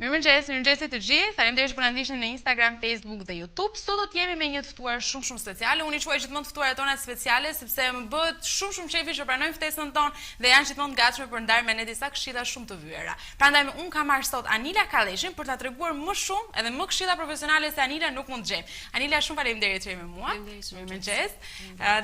Mirëmëngjes të gjithë. Faleminderit për na ndiqni në Instagram, Facebook dhe YouTube. Sot do të jemi me një të ftuar shumë speciale. Unë i quaj gjithmonë të ftuarat tona speciale sepse më bëhet shumë qefi që pranojnë ftesën tonë dhe janë gjithmonë të gatshme për ndarë me ne disa këshilla shumë të vyera. Prandaj unë kam marrë sot Anila Kaleshin për ta treguar më shumë edhe më këshilla profesionale se Anila nuk mund të gjejmë. Anila, shumë faleminderit që je me mua. Mirëmëngjes.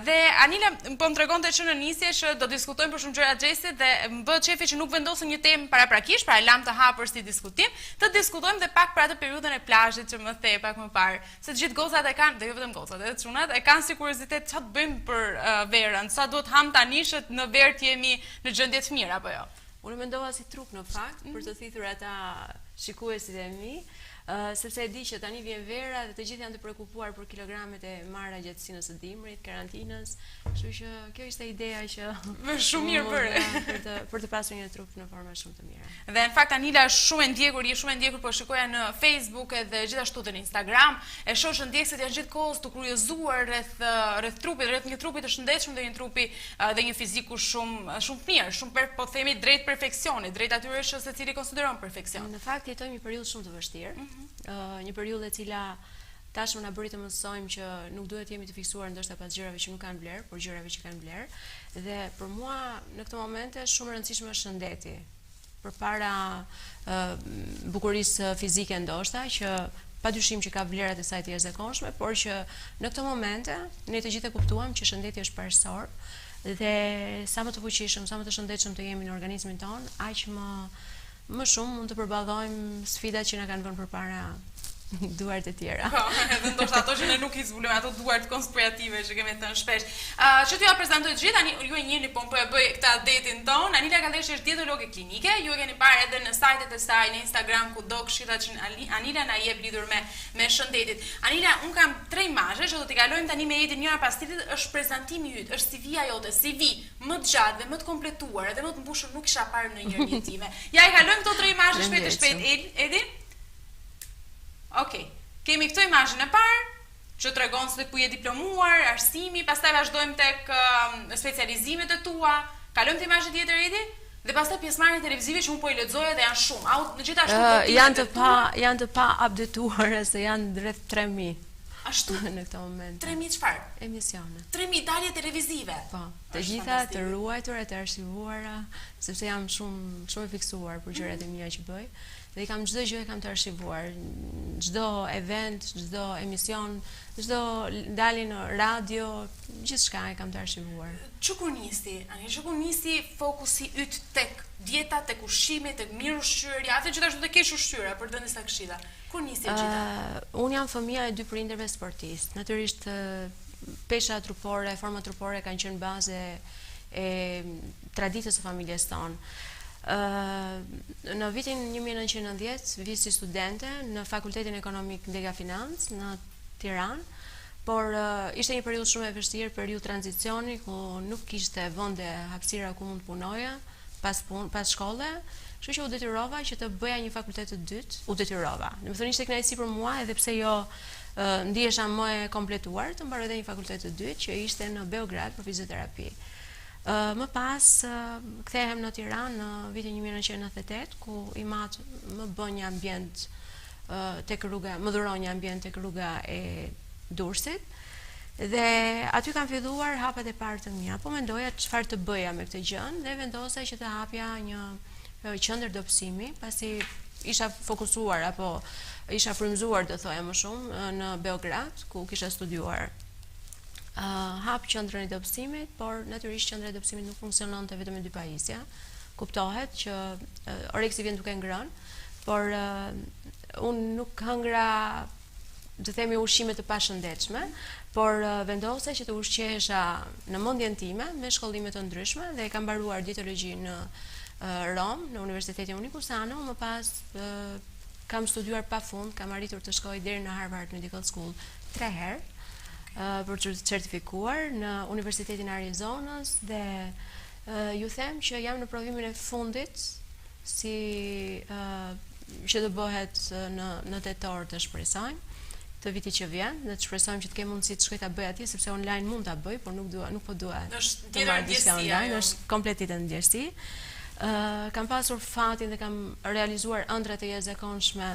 Dhe Anila po më tregonte që në nisje që do diskutojmë për shumë gjëra xhesit dhe më bëhet qefi që nuk vendosëm një temë paraprakisht, pra e lam të hapur si diskutim. Të diskutojmë dhe pak për atë periudhën e plazhit që më the pak më parë. Se të gjithë gocat e kanë, dhe jo vetëm gocat, edhe çunat e kanë si kuriozitet çfarë bëjmë për verën, sa duhet ham tani që në verë të jemi në gjendje të mirë apo jo. Unë mendova si truk në fakt për të thithur ata shikuesit e mi, sepse e di që tani vjen vera dhe të gjithë janë të prekupuar për kilogramet e marra gjatësinë së dimrit, karantinës, kështu që kjo ishte ideja që shumë mirë bëre për të pasur një trup në forma shumë të mirë. Dhe në fakt Anila është shumë e ndjekur, po shikoja në Facebook edhe gjithashtu edhe në Instagram, e shoh që ndjekësit janë gjithkohës të kuriozuar rreth trupit, rreth një trupi të shëndetshëm dhe një trupi dhe një fiziku shumë mirë, shumë po themi drejt perfeksionit, drejt atyre që secili konsideron perfeksion. Në fakt jetojmë një periudhë shumë të vështirë. Një periudhë e cila tashmë na bëri të mësojmë që nuk duhet jemi të fiksuar ndoshta pas gjërave që nuk kanë vlerë, por gjërave që kanë vlerë. Dhe për mua në këtë momente shumë e rëndësishme është shëndeti. Përpara bukurisë fizike ndoshta që padyshim që ka vlerat e saj të jashtëzakonshme, por që në këtë momente ne të gjithë e kuptuam që shëndeti është parësor dhe sa më të fuqishëm, sa më të shëndetshëm të jemi në organizmin ton, aq më shumë mund të përballojmë sfidat që na kanë vënë përpara duart e tjera. Po, edhe ndoshta ato që ne nuk i zbulojmë, ato duart konspirative që kemi thënë shpesh. Që t'ju ja prezantoj të gjithë, ju e njihni po e bëj këtë datin ton. Anila Kaleshi është dietologe klinike. Ju e keni parë edhe në sajtet e saj, në Instagram, kudo këshillat që Anila na jep lidhur me shëndetit. Anila, un kam 3 imazhe që do t'i kalojmë tani me jetën njëra pas tjetrit, është prezantimi yt, është CV-ja jote, CV më të gjatë dhe më të kompletuar, edhe më të mbushur nuk kisha parë në një jetime. Ja i kalojmë këto 3 imazhe shpejt, Edi. Okej, kemi këtë imazhin e parë që tregon se ku je diplomuar, arsimi, pastaj vazhdojmë tek specializimet e tua. Kalojmë te imazhi tjetër Edi dhe pastaj pjesëmarrjet televizive që unë po i lexoja dhe janë shumë. Gjithashtu janë të pa updateuara se janë rreth 3000. Ashtu në këtë moment. 3000 çfarë? Emisione. 3000 dalje televizive. Po, të gjitha të ruajtura, të archivuara, sepse jam shumë e fiksuar për gjërat e mia që bëj. Dhe kam çdo gjë kam të archivuar, çdo event, çdo emision, çdo dalje në radio, gjithçka e kam të archivuar. Çu kur nisi fokusi yt tek dieta, tek ushqimi, tek mirë ushqyerja, atë gjithashtu tek keq ushqyera për të dhënë disa këshilla. Kur nisi gjitha? Unë jam fëmija e 2 prindërve sportistë. Natyrisht pesha trupore, forma trupore kanë qenë bazë e traditës së familjes tonë. Në vitin 1990 vi si studente në Fakultetin Ekonomik Ndega Financë në Tiranë, por ishte një periudhë shumë e vështirë, periudhë tranzicioni ku nuk kishte vende hapësira ku mund punoja pas shkolle, kështu që u detyrova që të bëja një fakultet të dytë, u detyrova. Domethënë ishte kënaqësi për mua edhe pse jo ndihesha më e kompletuar të mbaroj edhe një fakultet të dytë që ishte në Beograd për fizioterapi. Më pas kthehem në Tiranë në vitin 1998 ku Imat më bën një ambient tek rruga, më dhuron një ambient tek rruga e Durrësit dhe aty kam filluar hapat e parë të mia. Po mendoja çfarë të bëja me këtë gjë dhe vendosa që të hapja një qendër dobësimi, pasi isha fokusuar apo isha frymzuar të thoja më shumë në Beograd ku kisha studiuar. Hap qendrën e dobësimit, por natyrisht qendra e dobësimit nuk funksiononte vetëm me 2 pajisja. Kuptohet që oreksi vjen duke ngrënë, por unë nuk hëngra të themi ushqime të pashëndetshme, por vendosa që të ushqehesha në mendjen time me shkollime të ndryshme dhe kam mbaruar dietologji në Rom, në Universitetin Unikusano, më pas kam studiuar pafund, kam arritur të shkoj deri në Harvard Medical School 3 herë. Për të certifikuar në Universitetin Arizonës dhe ju them që jam në provimin e fundit si që do bëhet në tetor të shpresojmë të vitit që vjen, dhe të shpresojmë që të kem mundësi të shkoj ta bëj atje sepse online mund ta bëj, por nuk po dua. Është tjetër ndjesi, është komplet tjetër ndjesi. Kam pasur fatin dhe kam realizuar ëndra të jashtëzakonshme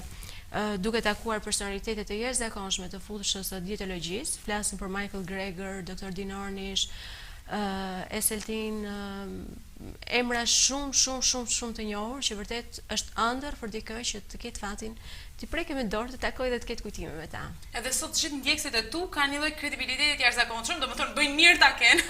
duke takuar personalitetet të jashtëzakonshme të fushës së dietologjisë. Flasim për Michael Greger, Dr. Dean Ornish, Eseltin, emra shumë të njohur që vërtet është ëndër për dikë që të ketë fatin ti preke me dorë të takoj dhe të ketë kujtime me ta. Edhe sot gjithë ndjekësit e tu kanë një lloj kredibiliteti të jashtëzakonshëm, domethënë bëjnë mirë ta kenë,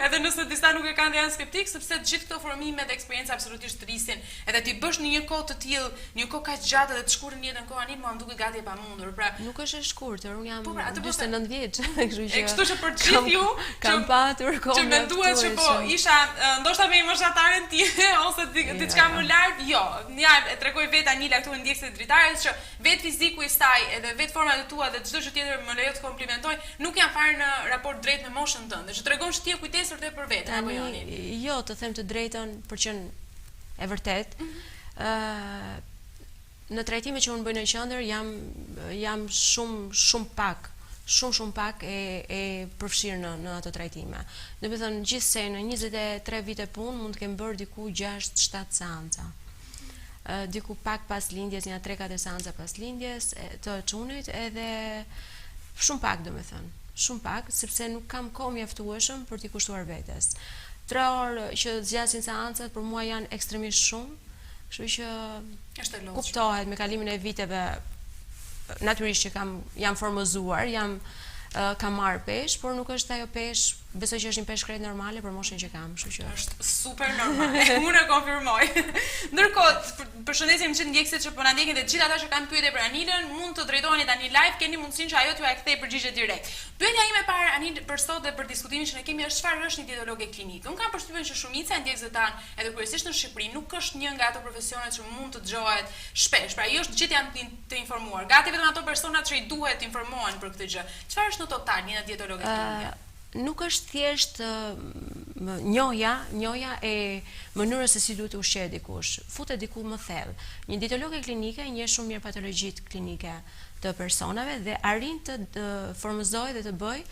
edhe nëse disa nuk e kanë dhe janë skeptik, sepse gjithë këto formime dhe eksperjenca absolutisht rrisin. Edhe ti bësh në një kohë të tillë, një kohë kaq gjatë dhe të shkurtër në jetën kohanit, mua më duket gati e pamundur. Pra, nuk është e shkurtër, unë jam 49 vjeç, kështu që për gjithë ju kam patur kohë. Që menduat që po isha ndoshta me moshataren time ose diçka më lart, jo. Ja e tregoj vetë Anila këtu në ndjekësit dritares që vetë fiziku i saj edhe vetë format e tua dhe çdo gjë tjetër më lejo të komplimentoj, nuk janë fare në raport drejt me moshën tënde. Që tregon se ti je kujdesur te për veten apo jo? Jo, të them të drejtën, për që e vërtet. Në trajtimet që unë bëj në qendër jam shumë pak e përfshirë në ato trajtime. Do të thënë gjithsej në 23 vite punë mund të kem bërë diku 6-7 seanca. Diku pak pas lindjes, një 3-4 seanca pas lindjes të çunit, edhe shumë pak shumë pak, sepse nuk kam kohë mjaftueshëm për t'i kushtuar vetes. 3 orë që zgjasin seancat për mua janë ekstremisht shumë, kështu që kuptohet me kalimin e viteve, natyrisht që jam formozuar, kam marrë peshë, por nuk është ajo peshë, besoj që është një peshë krejt normale për moshën që kam, kështu që është super normale. Unë e konfirmoj. Ndërkohë, përshëndesim që ndjekësit që po na ndjekin dhe të gjithë ata që kanë pyetje për Anilën, mund të drejtoheni tani live, keni mundësinë që ajo t'ju kthej përgjigje direkt. Pyetja ime para Anil për sot dhe për diskutimin që ne kemi është çfarë është një dietologe klinike. Unë kam përshtypjen që shumica e ndjekësve tan, edhe kryesisht në Shqipëri, nuk është një nga ato profesionet që mund të dëgjohet shpesh. Pra, jo është gjithë janë të informuar. Gati vetëm ato persona që i duhet të informohen për këtë gjë. Çfarë është në total një dietologe klinike? Nuk është thjesht njohja e mënyrës se si duhet të ushqehet dikush. Futet diku më thellë. Një dietologe klinike njeh shumë mirë patologjitë klinike të personave dhe arrin të formëzojë dhe të bëjë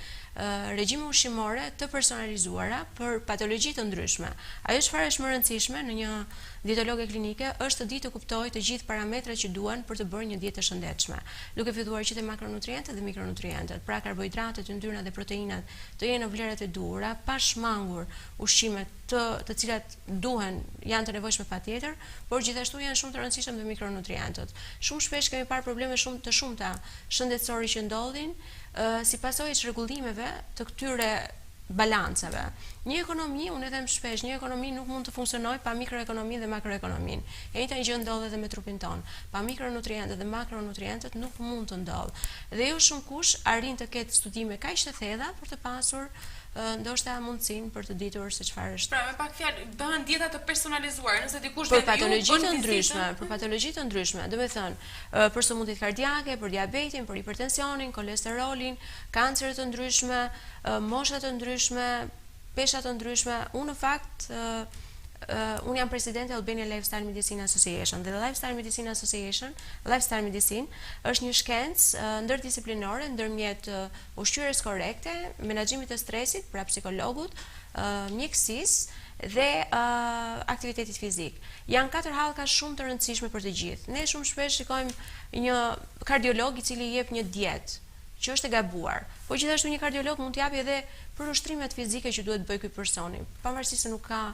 regjime ushqimore të personalizuara për patologji të ndryshme. Ajo çfarë është më e rëndësishme në një dietologe klinike është të ditë të kuptojë të gjithë parametrat që duhen për të bërë një dietë të shëndetshme, duke filluar që te makronutrientët dhe mikronutrientët, pra karbohidratet, yndyrnat dhe proteinat të jenë në vlerat e duhura, pa shmangur ushqimet të cilat duhen, janë të nevojshme patjetër, por gjithashtu janë shumë të rëndësishëm dhe mikronutrientët. Shumë shpesh kemi parë probleme shumë të shumta shëndetësore që ndodhin si pasojë të rregullimeve të këtyre balancave. Një ekonomi, unë e them shpesh, një ekonomi nuk mund të funksionojë pa mikroekonominë dhe makroekonominë. E njëjta gjë ndodh edhe me trupin ton. Pa mikronutrientët dhe makronutrientët nuk mund të ndodhë. Dhe jo shumë kush arrin të ketë studime kaq të thella për të pasur ndoshta mundësinë për të ditur se çfarë është. Pra, me pak fjalë, bëhen dieta të personalizuara, nëse dikush për patologji të ndryshme, do të thënë, për sëmundjet kardiake, për diabetin, për hipertensionin, kolesterolin, kanceret të ndryshme, moshat të ndryshme, peshat të ndryshme. Unë në fakt unë jam presidente e Albania Lifestyle Medicine Association dhe Lifestyle Medicine Association, Lifestyle Medicine është një shkencë ndërdisiplinore ndërmjet ushqyerjes korrekte, menaxhimit të stresit, pra psikologut, mjekësisë dhe aktivitetit fizik. Janë 4 hallka shumë të rëndësishme për të gjithë. Ne shumë shpesh shikojmë një kardiolog i cili jep një dietë që është e gabuar. Po gjithashtu një kardiolog mund t'japi edhe për ushtrimet fizike që duhet bëj ky personi, pavarësisht se nuk ka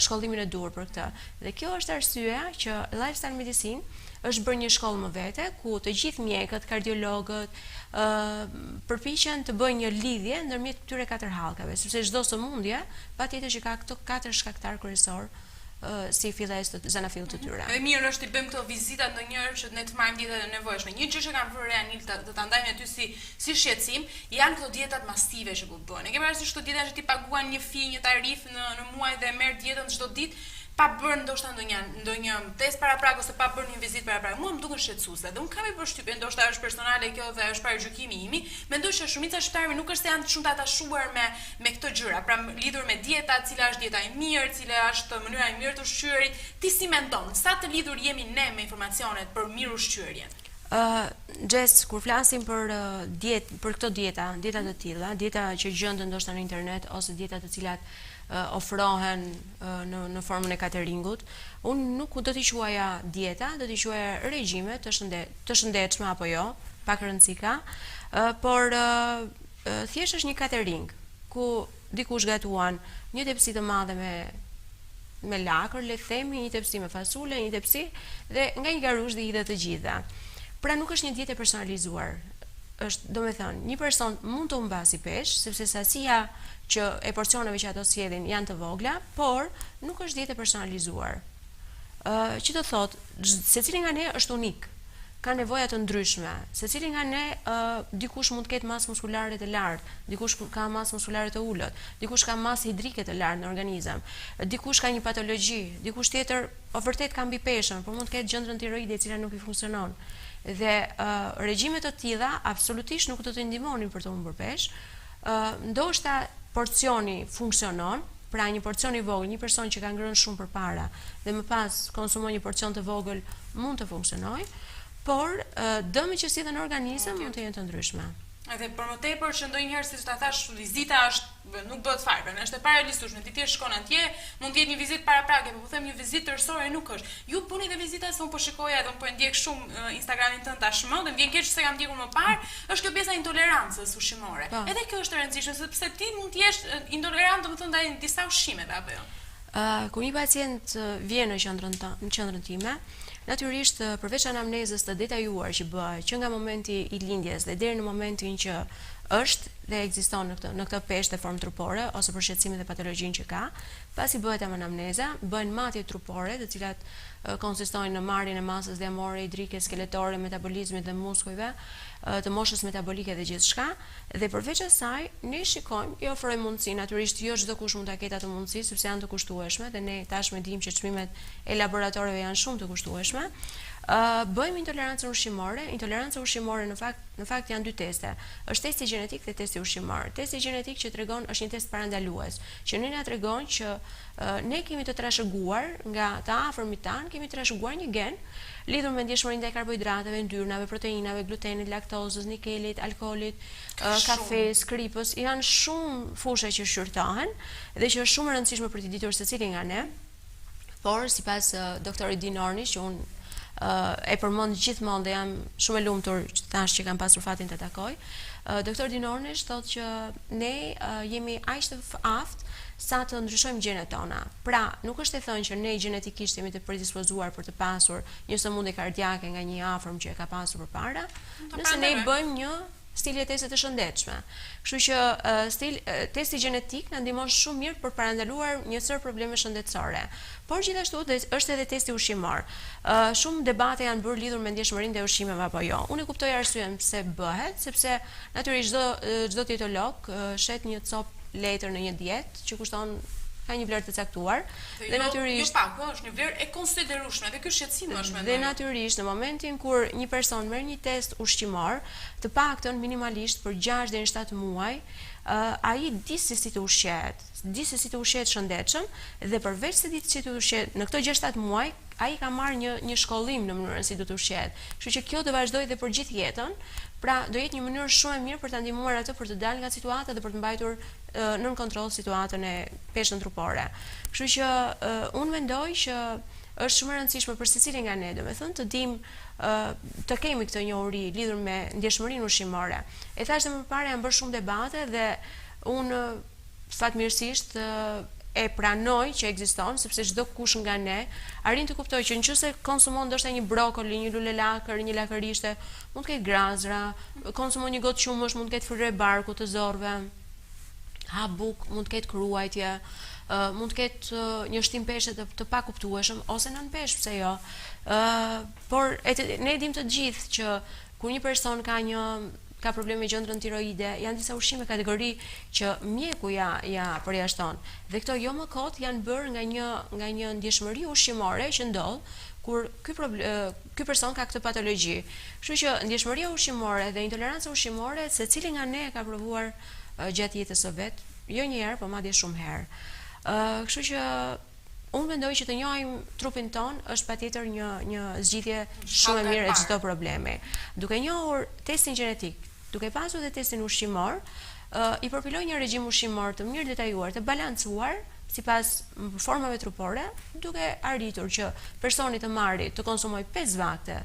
shkollimin e duhur për këtë. Dhe kjo është arsyeja që Lifestyle Medicine është bërë një shkollë më vete, ku të gjithë mjekët, kardiologët përpiqen të bëjnë një lidhje ndërmjet këtyre 4 hallkave, sepse çdo sëmundje patjetër që ka këto 4 shkaktar kryesor si fillesë të zanafill të tyre. Edhe mirë është të bëjmë këto vizita ndonjëherë që ne të marrim dietat e nevojshme. Një gjë që kam vënë Anil të ta ndaj me ty si shqetësim, janë këto dietat masive që po bëhen. E ke parasysh këto dieta që ti paguan një fee, një tarif në muaj dhe merr dietën çdo ditë, pa bërë ndoshta ndonjë test paraprak ose pa bërë një vizitë paraprak. Mua më duket shqetësuese. Dhe unë kam i përshtypjen, ndoshta është personale kjo dhe është parajgjykimi im, mendoj që shumica e shqiptarëve nuk është se janë shumë të atashuar me këto gjëra, pra lidhur me dieta, cila është dieta e mirë, cila është mënyra e mirë të ushqyerit. Ti si mendon, sa të lidhur jemi ne me informacionet për mirë ushqyerjen? Gjest, kur flasim për për këto dieta të tilla, dieta që gjenden ndoshta në internet ose dieta të cilat ofrohen në formën e cateringut, unë nuk do t'i quaja dieta, do t'i quaja regjime të shëndetshme apo jo, pak rëndësi ka, por thjesht është një catering ku dikush gatuan një tepsi të madhe me lakër, le të themi, një tepsi me fasule, një tepsi dhe nga një garush dhe hidhet të gjitha. Pra nuk është një dietë e personalizuar. Është, do me thënë, një person mund të humbasi pesh, sepse sasia që e porcioneve që ato sjellin janë të vogla, por nuk është dietë e personalizuar. Që të thotë, secili nga ne është unik, ka nevoja të ndryshme. Secili nga ne, dikush mund të ketë masë muskulare të lartë, dikush ka masë muskulare të ulët, dikush ka masë hidrike të lartë në organizëm, dikush ka një patologji, dikush tjetër vërtet ka mbi peshën, por mund të ketë gjendrën tiroide e cila nuk i funksionon. Dhe regjimet të tilla absolutisht nuk do të ndihmonin për të humbur peshë. Ndoshta porcioni funksionon, pra një porcion i vogël, një person që ka ngrënë shumë përpara dhe më pas konsumon një porcion të vogël mund të funksionojë, por dëmet që sillen në organizëm mund të jenë të ndryshme. Edhe për më tepër që ndonjëherë siç ta thash, vizita nuk bëhet fare, pra është e parealizueshme. Ti shkon atje, mund të jetë një vizitë paraprake, por po them një vizitë tërësore nuk është. Ju puni dhe vizita se unë po shikoja edhe unë po e ndjek shumë Instagramin tënd tashmë dhe më vjen keq se kam ndjekur më parë, është kjo pjesa e intolerancës ushqimore. Edhe kjo është e rëndësishme sepse ti mund të jesh intolerant, domethënë ndaj disa ushqimeve apo jo. Kur një pacient vjen në qendrën time, natyrisht përveç anamnezës të detajuar që bëhet që nga momenti i lindjes dhe deri në momentin që është dhe ekziston në këtë peshë dhe formë trupore ose për shqetësimet dhe patologjinë që ka, pasi bëhet anamneza, bëhen matje trupore, të cilat konsistojnë në marrjen e masës diamore, hidrike, skeletore, metabolizmit dhe muskujve, të moshës metabolike dhe gjithçka, dhe përveç asaj ne shikojmë, i ofrojmë mundësi, natyrisht jo çdo kush mund ta ketë atë mundësi sepse janë të kushtueshme dhe ne tashmë dimë që çmimet e laboratoreve janë shumë të kushtueshme. Bëjmë intolerancën ushqimore. Intoleranca ushqimore në fakt janë dy teste. Është testi gjenetik dhe testi ushqimor. Testi gjenetik që tregon është një test parandalues, që ne na tregon që ne kemi të trashëguar nga të afërmit tan, kemi trashëguar një gen lidhur me ndjeshmërinë ndaj karbohidrateve, yndyrnave, proteinave, glutenit, laktozës, nikelit, alkoolit, kafes, kripës, janë shumë fusha që shqyrtohen dhe që është shumë e rëndësishme për të ditur secili nga ne. Por sipas doktorit Dean Ornish, që unë e përmend gjithmonë dhe jam shumë e lumtur që thash që kam pasur fatin të takoj. Doktor Dean Ornish thotë që ne jemi aq të aftë sa të ndryshojmë gjenet tona. Pra, nuk është e thënë që ne gjenetikisht jemi të predispozuar për të pasur një sëmundje kardiake nga një afërm që e ka pasur përpara, nëse ne bëjmë një stil jetese të shëndetshme. Kështu që testi gjenetik na ndihmon shumë mirë për parandaluar një sër probleme shëndetësore. Por gjithashtu është edhe testi ushqimor. Shumë debate janë bërë lidhur me ndjeshmërinë e ushqimeve apo jo. Unë e kuptoj arsyen pse bëhet, sepse natyrisht çdo dietolog shet një copë letër në një dietë që kushton ka një vlerë të caktuar dhe natyrisht është një vlerë e konsiderueshme dhe ky shqetësim është mendoj. Dhe natyrisht në momentin kur një person merr një test ushqimor, të paktën minimalisht për 6 deri në 7 muaj, ai di se si të ushqehet shëndetshëm dhe përveç se di si të ushqehet në këto 6-7 muaj, ai ka marrë një shkollim në mënyrën si do të ushqehet. Kështu që kjo do vazhdojë edhe për gjithë jetën. Pra, do jetë një mënyrë shumë e mirë për ta ndihmuar atë për të dalë nga situata dhe për të mbajtur nën kontroll situatën e peshën trupore. Kështu që unë mendoj që është shumë e rëndësishme për secilin nga ne, domethënë të dimë të kemi këtë njohuri lidhur me ndjeshmërinë ushqimore. E thashë më parë janë bërë shumë debate dhe unë fatmirësisht e pranoj që ekziston, sepse çdo kush nga ne arrin të kuptojë që nëse konsumon ndoshta një brokoli, një lule lakër, një lakërishte, mund të ketë grazra, konsumon një gotë qumësh, mund të ketë fryrë e barku të zorrve, ha buk, mund të ketë kruajtje, mund të ketë një shtim peshe të pakuptueshëm ose nën peshë, pse jo. Por ne dimë të gjithë që kur një person ka probleme me gjendrën tiroide, janë disa ushqime kategori që mjeku ja përjashton. Dhe këto jo më kot janë bërë nga një ndjeshmëri ushqimore që ndodh kur ky person ka këtë patologji. Kështu që ndjeshmëria ushqimore dhe intoleranca ushqimore secili nga ne ka provuar gjatë jetës së vet, jo një herë, por madje shumë herë. Kështu që unë mendoj që të njohim trupin ton është patjetër një zgjidhje shumë e mirë e çdo problemi. Duke njohur testin gjenetik, duke pasur dhe testin ushqimor, i përpiloj një regjim ushqimor të mirë detajuar, të balancuar sipas formave trupore, duke arritur që personi të marri të konsumoj 5 vakte,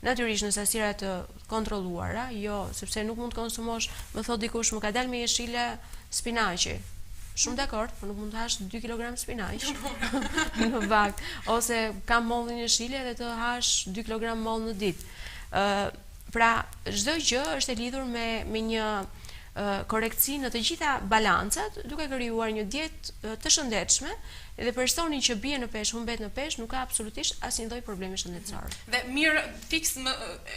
natyrisht në sasira të kontrolluara, jo sepse nuk mund të konsumosh, më thot dikush, më ka dalë me jeshile spinaqi. Shumë dakord, por nuk mund të hash 2 kg spinaq në vakt, ose kam mollin jeshile dhe të hash 2 kg moll në ditë. Pra, çdo gjë është e lidhur me një korektësi në të gjitha balancat, duke krijuar një dietë të shëndetshme, dhe personi që bie në peshë, humbet në peshë, nuk ka absolutisht asnjë lloj problemi shëndetësor. Dhe mirë, fiks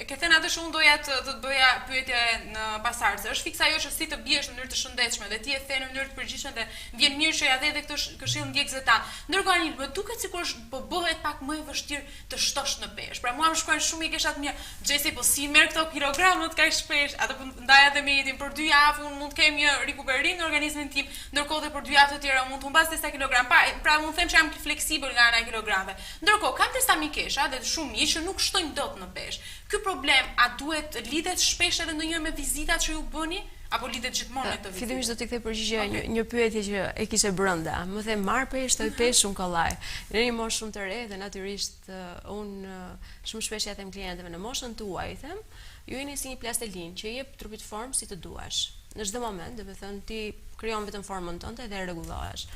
ke thënë atë shumë doja të bëja pyetje në pasardhës. Është fiks ajo që si të biesh në mënyrë të shëndetshme dhe ti e the në mënyrë të përgjithshme dhe vjen mirë që ja dhe këtë këshill ndjekësve tan. Ndërkohë Anil, më duket sikur po bëhet pak më e vështirë të shtosh në peshë. Pra mua më shkruajnë shumë i keshat mirë, Xhesi, po si merr këto kilogramët kaq shpesh? Atë po ndaj atë me jetin për 2 javë, unë mund të kem një rikuperim në organizmin tim, ndërkohë për 2 javë të tjera mund të humbas disa kilogram. Pra mund të them që jam fleksibël nga ana e kilogrameve. Ndërkohë kam disa mikesha dhe shumë miq që nuk shtojnë dot në peshë. Ky problem a duhet lidhet shpesh edhe ndonjëherë me vizitat që ju bëni apo lidhet gjithmonë me këtë vizitë? Fillimisht do t'i kthej përgjigje një pyetje që e kishe brenda. Më the marr peshë, shtoj peshë shumë kollaj. Në një moshë shumë të re dhe natyrisht unë shumë shpesh ja them klientëve në moshën tuaj, i them, ju jeni si një plastelinë që jep trupit formë si të duash. Në çdo moment, domethënë ti krijon vetëm formën tënde dhe rregullohesh.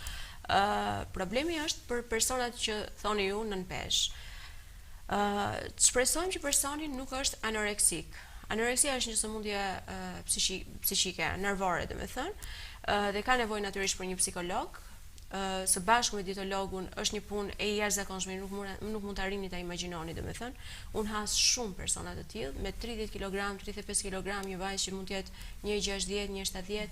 Problemi është për personat që thoni ju nën peshë. Shpresojmë që personi nuk është anoreksik. Anoreksia është një sëmundje psiqike, nervore, domethënë, dhe ka nevojë natyrisht për një psikolog. Së bashku me dietologun është një punë e jashtëzakonshme, nuk mund të arrini ta imagjinoni, domethënë. Unë has shumë persona të tillë me 30 kg, 35 kg, një vajzë që mund të jetë 1,60, 1,70,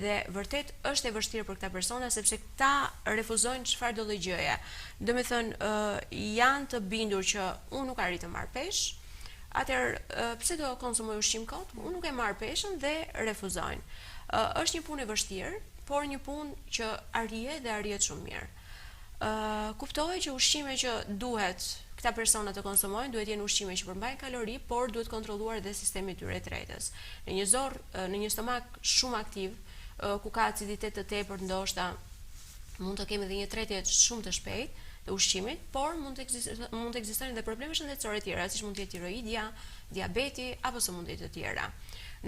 dhe vërtet është e vështirë për këta persona sepse këta refuzojnë çfarëdo lloj gjëje. Domethënë janë të bindur që unë nuk arrit të marr peshë, atëherë pse do konsumoj ushqim kot? Unë nuk e marr peshën dhe refuzojnë. Është një punë e vështirë, por një punë që arrihet dhe arrihet shumë mirë. Kuptohet që ushqime që duhet këta persona të konsumojnë duhet jenë ushqime që përmbajnë kalori, por duhet kontrolluar dhe sistemi i tyre tretës. Në një zorr, në një stomak shumë aktiv, ku ka aciditet të tepërt, ndoshta mund të kemi edhe një tretje shumë të shpejtë të ushqimit, por mund të ekzistojnë edhe probleme shëndetësore të tjera, siç mund të jetë tiroidja, diabeti apo sëmundje të tjera.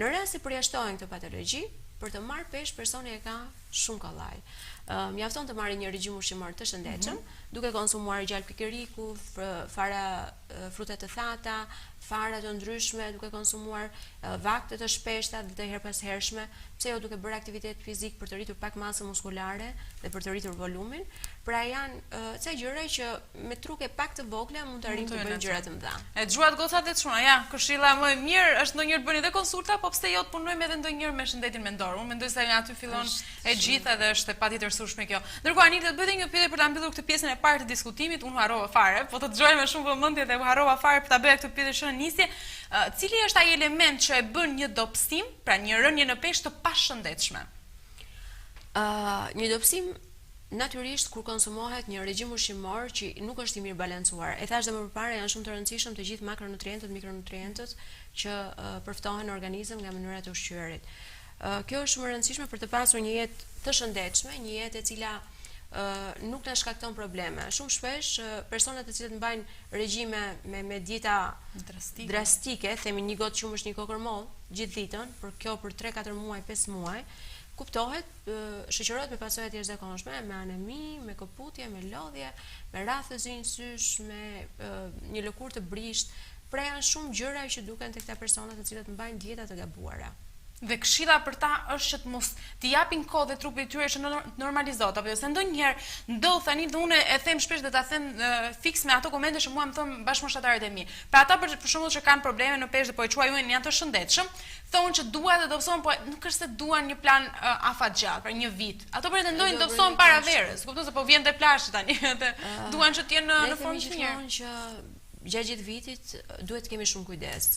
Në rast se përjashtohen këto patologji, për të marrë peshë personi e ka shumë kollaj. Mjafton të marrë një regjim ushqimor të shëndetshëm, duke konsumuar gjalp kikiriku, fara fruta të thata, fara të ndryshme, duke konsumuar vakte të shpeshta dhe të herpashershme, pse jo duke bërë aktivitet fizik për të rritur pak masë muskulare dhe për të rritur volumin. Pra janë ca gjëra që me truke pak të vogla mund të arrijnë të bëjnë gjëra të mëdha. E dëgjuat gocat e çuna, ja, këshilla më e mirë është ndonjëherë të bëni dhe konsulta, po pse jo të punojmë edhe ndonjëherë me shëndetin mendor. Unë mendoj se nga aty fillon e gjitha dhe është e patjetër surshme kjo. Ndërkohë Anil, do të bëj një pyetje për ta mbyllur këtë pjesën e parë të diskutimit. Unë harrova fare, po të dëgjoj me shumë vëmendje dhe harrova fare për ta bëja këtë pyetje në nisje. Cili është ai element që e bën një dobësim, pra një rënje në peshë të pashëndetshme? Një dobësim natyrisht kur konsumohet një regjim ushqimor që nuk është i mirë balancuar. E thash dhe më përpara, janë shumë të rëndësishëm të gjithë makronutrientët, mikronutrientët që përftohen në organizëm nga mënyra e ushqyerit. Kjo është shumë e rëndësishme për të pasur një jetë të shëndetshme, një jetë e cila nuk na shkakton probleme. Shumë shpesh personat të cilët mbajnë regjime me dieta drastike, themi një gotë qumësh, një kokërmoll gjithë ditën, për kjo për 3-4 muaj, 5 muaj, kuptohet, shoqërohet me pasojat e jashtëzakonshme, me anemi, me koputje, me lodhje, me rrafëzi në sysh, me një lëkurë të brisht. Pra janë shumë gjëra që duken tek këta persona të cilët mbajnë dieta të gabuara. Dhe këshilla për ta është që të mos t'i japin kohë dhe trupit tyre që normalizohet, apo jo se ndonjëherë ndodh tani dhe unë e them shpesh dhe ta them fiks me ato komente që mua më thon bashkëmoshtatarët e mi. Pra ata për shembull që kanë probleme në peshë dhe po e quajojnë janë të shëndetshëm, thonë që duan të dobësohen, po nuk është se duan një plan afatgjat, pra një vit. Ato pretendojnë të dobësohen para verës. Kupton se po vjen te plazhi tani, atë duan që të jenë në formë të mirë. Gjatë gjithë vitit duhet të kemi shumë kujdes.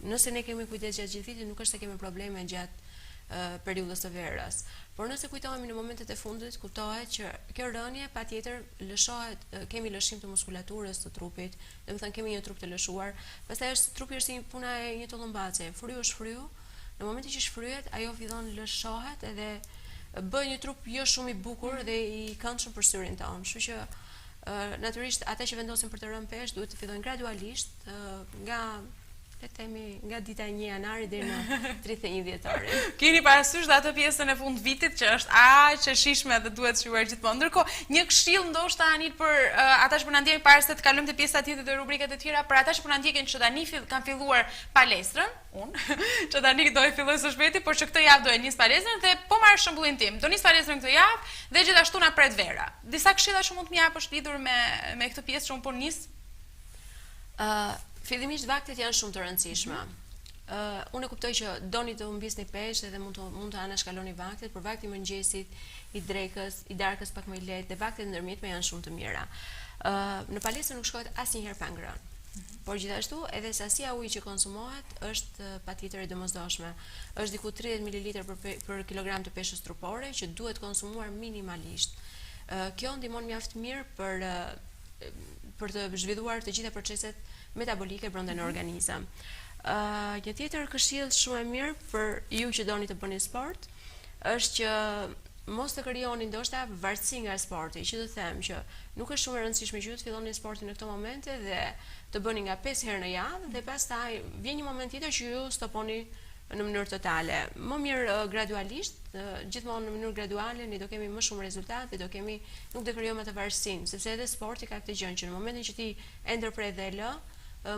Nëse ne kemi kujdes gjatë gjithë vitit, nuk është se kemi probleme gjatë periudhës së verës. Por nëse kujtohemi në momentet e fundit, kuptohet që kjo rënje patjetër lëshohet, kemi lëshim të muskulaturës të trupit, domethënë kemi një trup të lëshuar, pastaj trupi është si puna e një tullumbace, fryu është fryu, në momentin që shfryhet, ajo fillon lëshohet edhe bën një trup jo shumë i bukur dhe i këndshëm për syrin tonë. Kështu që natyrisht ata që vendosin për të rënë peshë duhet të fillojnë gradualisht nga dita 1 janari deri në 31 dhjetori. Keni parasysh dhe atë pjesën e fund vitit që është aq e shishme dhe duhet shjuar gjithmonë. Ndërkohë, një këshill ndoshta Anil për ata që po na ndjekin para se të kalojmë te pjesa tjetër dhe rubrikat e tjera, për ata që po na ndjekin që tani kanë filluar palestrën, që tani do e filloj së shpejti, por që këtë javë do e nis palestrën dhe po marr shembullin tim. Do nis palestrën këtë javë dhe gjithashtu na pret vera. Disa këshilla që mund të më japësh lidhur me këtë pjesë që un po nis? Fillimisht vaktet janë shumë të rëndësishme. Unë e kuptoj që doni të humbisni peshë dhe mund të anashkaloni vaktet, por vakti i mëngjesit, i drekës, i darkës pak më i lehtë dhe vaktet ndërmjetme janë shumë të mira. Në palestër nuk shkohet asnjëherë pa ngrënë. Por gjithashtu edhe sasia ujit që konsumohet është patjetër e domosdoshme. Është diku 30 ml për kilogram të peshës trupore që duhet konsumuar minimalisht. Kjo ndihmon mjaft mirë për të zhvilluar të gjitha proceset metabolike brenda në organizëm. Një tjetër këshill shumë e mirë për ju që doni të bëni sport është që mos të krijoni ndoshta varësi nga sporti, që të them që nuk është shumë e rëndësishme që ju të filloni sportin në këto momente dhe të bëni nga 5 herë në javë dhe pastaj vjen një moment tjetër që ju stoponi në mënyrë totale. Më mirë gradualisht, gjithmonë në mënyrë graduale ne do kemi më shumë rezultate dhe nuk do krijojmë atë varësinë, sepse edhe sporti ka këtë gjë që në momentin që ti e ndërprer dhe lë,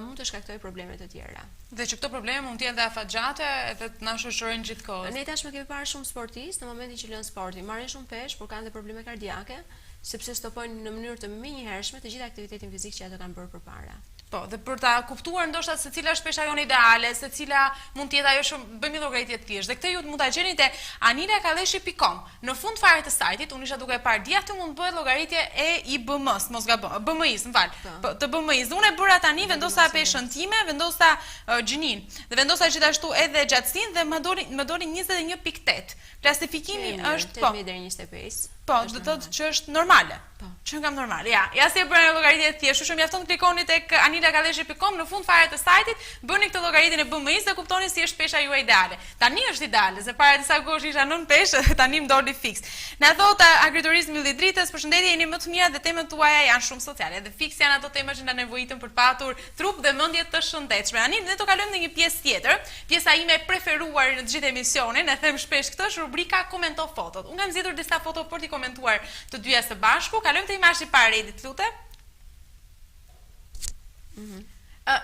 mund të shkaktoj probleme të tjera. Dhe që këto probleme mund të jenë dhe afatgjate edhe të na shoqërojnë gjithkohës. Ne tashmë kemi parë shumë sportistë në momentin që lënë sportin, marrin shumë peshë, por kanë dhe probleme kardiake, sepse stopojnë në mënyrë të menjëhershme të gjithë aktivitetin fizik që ato kanë bërë përpara. Po, dhe për ta kuptuar ndoshta se cila është pesha jone ideale, se cila mund të jetë ajo shumë bëjmë llogaritje të thjeshtë. Dhe këtë ju mund ta gjeni te anilakadeshi.com. Në fund fare të sajtit, unë isha duke parë dia aty mund bëhet llogaritje e IBM-s, mos gabon, BMI-s, m'fal. Të BMI-s. Unë e bëra tani, vendosa peshën time, vendosa gjinin. Dhe vendosa gjithashtu edhe gjatësinë dhe më doli 21.8. Klasifikimi është 8 deri 25. Po, do të thotë që është normale. Po, që nga normale. Ja si e bëra llogaritje të thjeshtë, kështu mjafton të klikoni tek anilakadeshi.com në fund fare të sajtit, bëni këtë llogaritjen e BMI-s dhe kuptoni si është pesha juaj ideale. Tani është ideale, se para disa kohësh isha nën peshë dhe tani më doli fiks. Na thot agriturismi Ylli-Dritës, përshëndetje, jeni më të mira dhe temët tuaja janë shumë sociale. Dhe fiks janë ato tema që na nevojitën për patur trup dhe mendje të shëndetshme. Tani ne do kalojmë në një pjesë tjetër, pjesa ime e preferuar në të gjithë emisionin, e them shpesh këtë, është rubrika Komento fotot. Unë kam zgjedhur disa foto për t'i komentuar të dyja së bashku. Kalojmë te imazhi i parë, Edit, lutem.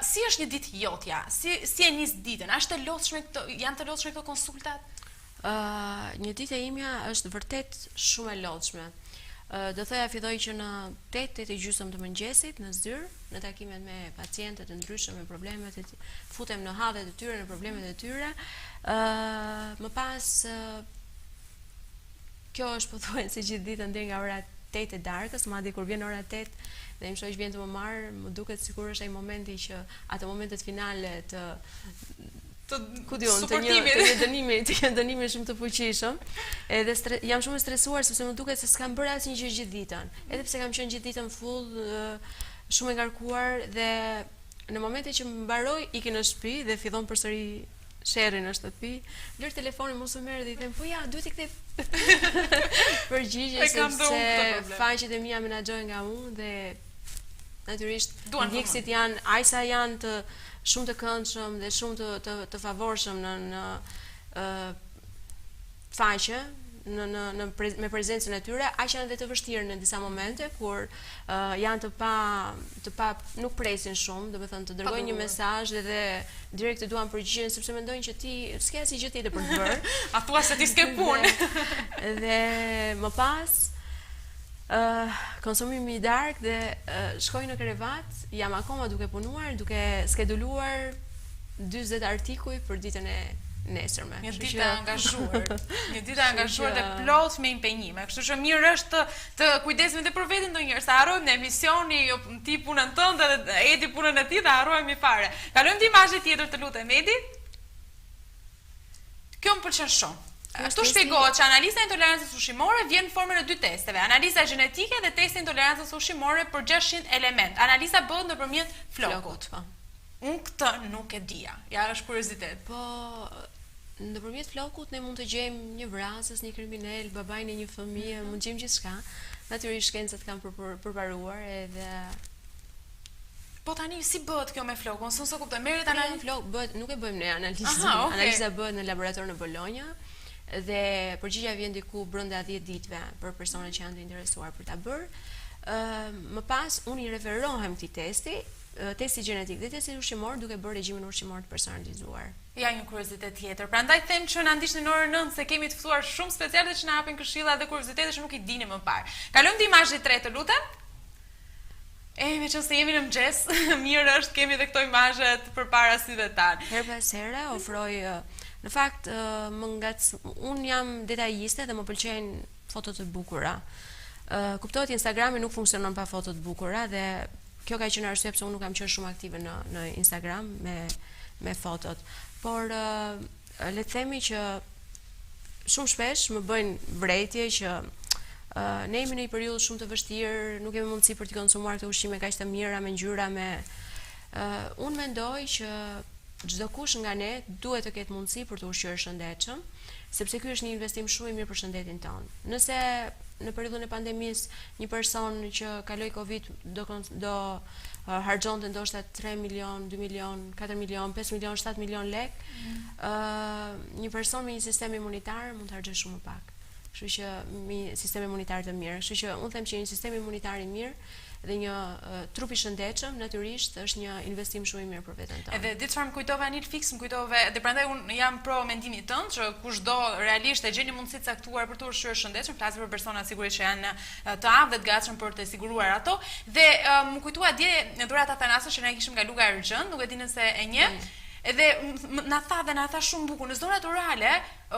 Si është një ditë jotja? Si e nis ditën? Është e lodhshme janë të lodhshme këto konsultat? Një ditë e imja është vërtet shumë e lodhshme. Do thoya filloj që në 8:30 të mëngjesit në zyrë, në takimet me pacientët e ndryshëm me problemet e futem në hallet e tyre, në problemet e tyre. Më pas kjo është pothuajse gjithë ditën deri nga ora 8 e darkës, madje kur vjen ora 8 dhe im shoq vjen të më marr, më duket sikur është ai momenti që ato momentet finale të një dënimi shumë të fuqishëm. Edhe jam shumë e stresuar sepse më duket se s'kam bërë asnjë gjë gjithë ditën. Edhe pse kam qenë gjithë ditën full, shumë e ngarkuar dhe në momentin që mbaroj iki në shtëpi dhe fillon përsëri sherri në shtëpi, lër telefonin mos u merr dhe i them, po ja, duhet i kthe përgjigje sepse faqet e mia menaxhohen nga unë dhe natyrisht ndjekësit janë ajsa janë të shumë të këndshëm dhe shumë të favorshëm në faqe, me prezencën e tyre, aq janë dhe të vështirë në disa momente kur janë të pa nuk presin shumë, domethënë të dërgojnë një mesazh dhe direkt të duan përgjigjen sepse mendojnë që ti s'ke asnjë gjë tjetër për të bërë. A thua se ti s'ke punë. Dhe më pas konsumimi i darkë dhe shkoj në krevat, jam akoma duke punuar, duke skeduluar 40 artikuj për ditën e nesërme. Një ditë angazhuar. Një ditë angazhuar dhe plot me impenjime. Kështu që mirë është të kujdesemi edhe për veten ndonjëherë, sa harrojmë në emisioni, jo ti punën tënde dhe Edi punën e tij dhe harrojmë fare. Kalojmë te imazhi tjetër, të lutem, Edi. Kjo më pëlqen shumë. Këtu shpjegohet që analiza e intolerancës ushqimore vjen në formën e dy testeve, analiza gjenetike dhe testi i intolerancës ushqimore për 600 element. Analiza bëhet nëpërmjet flokut. Unë këtë nuk e dija. Ja, është kuriozitet. Po, nëpërmjet flokut ne mund të gjejmë një vrasës, një kriminal, babain e një fëmijë, mund të gjejmë gjithçka. Natyrisht shkencat kanë përparuar edhe Po tani si bëhet kjo me flokun? S'e kuptoj. Merret analizë flok, bëhet, nuk e bëjmë ne analizën. Analiza bëhet në laborator në Bologna dhe përgjigjja vjen diku brenda 10 ditëve për personat që janë të interesuar për ta bërë. Më pas unë i referohem këtij testi, testi gjenetik dhe testi ushqimor, duke bërë regjimin ushqimor të personalizuar. Ja një kuriozitet tjetër. Prandaj them që na ndiqni në orën 9 se kemi të ftuar shumë specialiste që na japin këshilla dhe kuriozitete që nuk i dini më parë. Kalojmë te imazhi 3, të lutem. Me që se jemi në mëgjes, mirë është kemi dhe këto imazhet përpara syve tanë. Her pas here ofroj, në fakt, unë jam detajiste dhe më pëlqejnë fotot të bukura. Kuptohet Instagrami nuk funksionon pa fotot të bukura dhe kjo ka qenë arsye pse unë nuk kam qenë shumë aktive në Instagram me fotot. Por le të themi që shumë shpesh më bëjnë vërejtje që ne jemi në një periudhë shumë të vështirë, nuk kemi mundësi për të konsumuar këto ushqime kaq të mira, me ngjyra, unë mendoj që çdo kush nga ne duhet të ketë mundësi për të ushqyer shëndetshëm, sepse ky është një investim shumë i mirë për shëndetin tonë. Nëse në periudhën e pandemisë një person që kaloi Covid do harxhonte ndoshta 3 milion, 2 milion, 4 milion, 5 milion, 7 milion lek, një person me një sistem imunitar mund të harxhojë shumë më pak. Kështu që me sistem imunitar të mirë. Kështu që unë them që një sistem imunitar i mirë dhe një trup i shëndetshëm natyrisht është një investim shumë i mirë për veten tonë. Edhe di çfarë më kujtove Anil Fix, më kujtove dhe prandaj unë jam pro mendimit tënd që kushdo realisht e gjen një mundësi të caktuar për të ushqyer shëndetshëm, flas për persona sigurisht që janë të aftë dhe të gatshëm për të siguruar ato. Dhe më kujtua dje Dhurat Atanasës që ne kishim nga Luga Ergjën, nuk e di nëse e njeh. Edhe na tha shumë bukur, në zonat rurale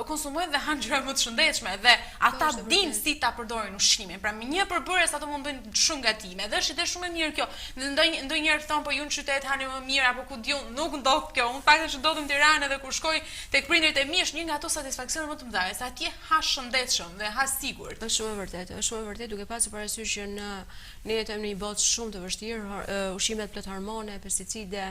konsumojnë dhe hanë gjëra më të shëndetshme dhe ata dinë si ta përdorin ushqimin. Pra me një përbërjes ato mund bëjnë shumë gatime. Dhe është ide shumë e mirë kjo. Ndonjëherë thon po ju në qytet hani më mirë apo ku diun, nuk ndodh kjo. Unë paktën që ndodh në Tiranë edhe kur shkoj tek prindërit e mi është një nga ato satisfaksione më të mëdha, se atje ha shëndetshëm dhe ha sigurt. Është shumë e vërtetë, duke pasur parasysh që ne jetojmë në një botë shumë të vështirë, ushqimet plot hormone, pesticide.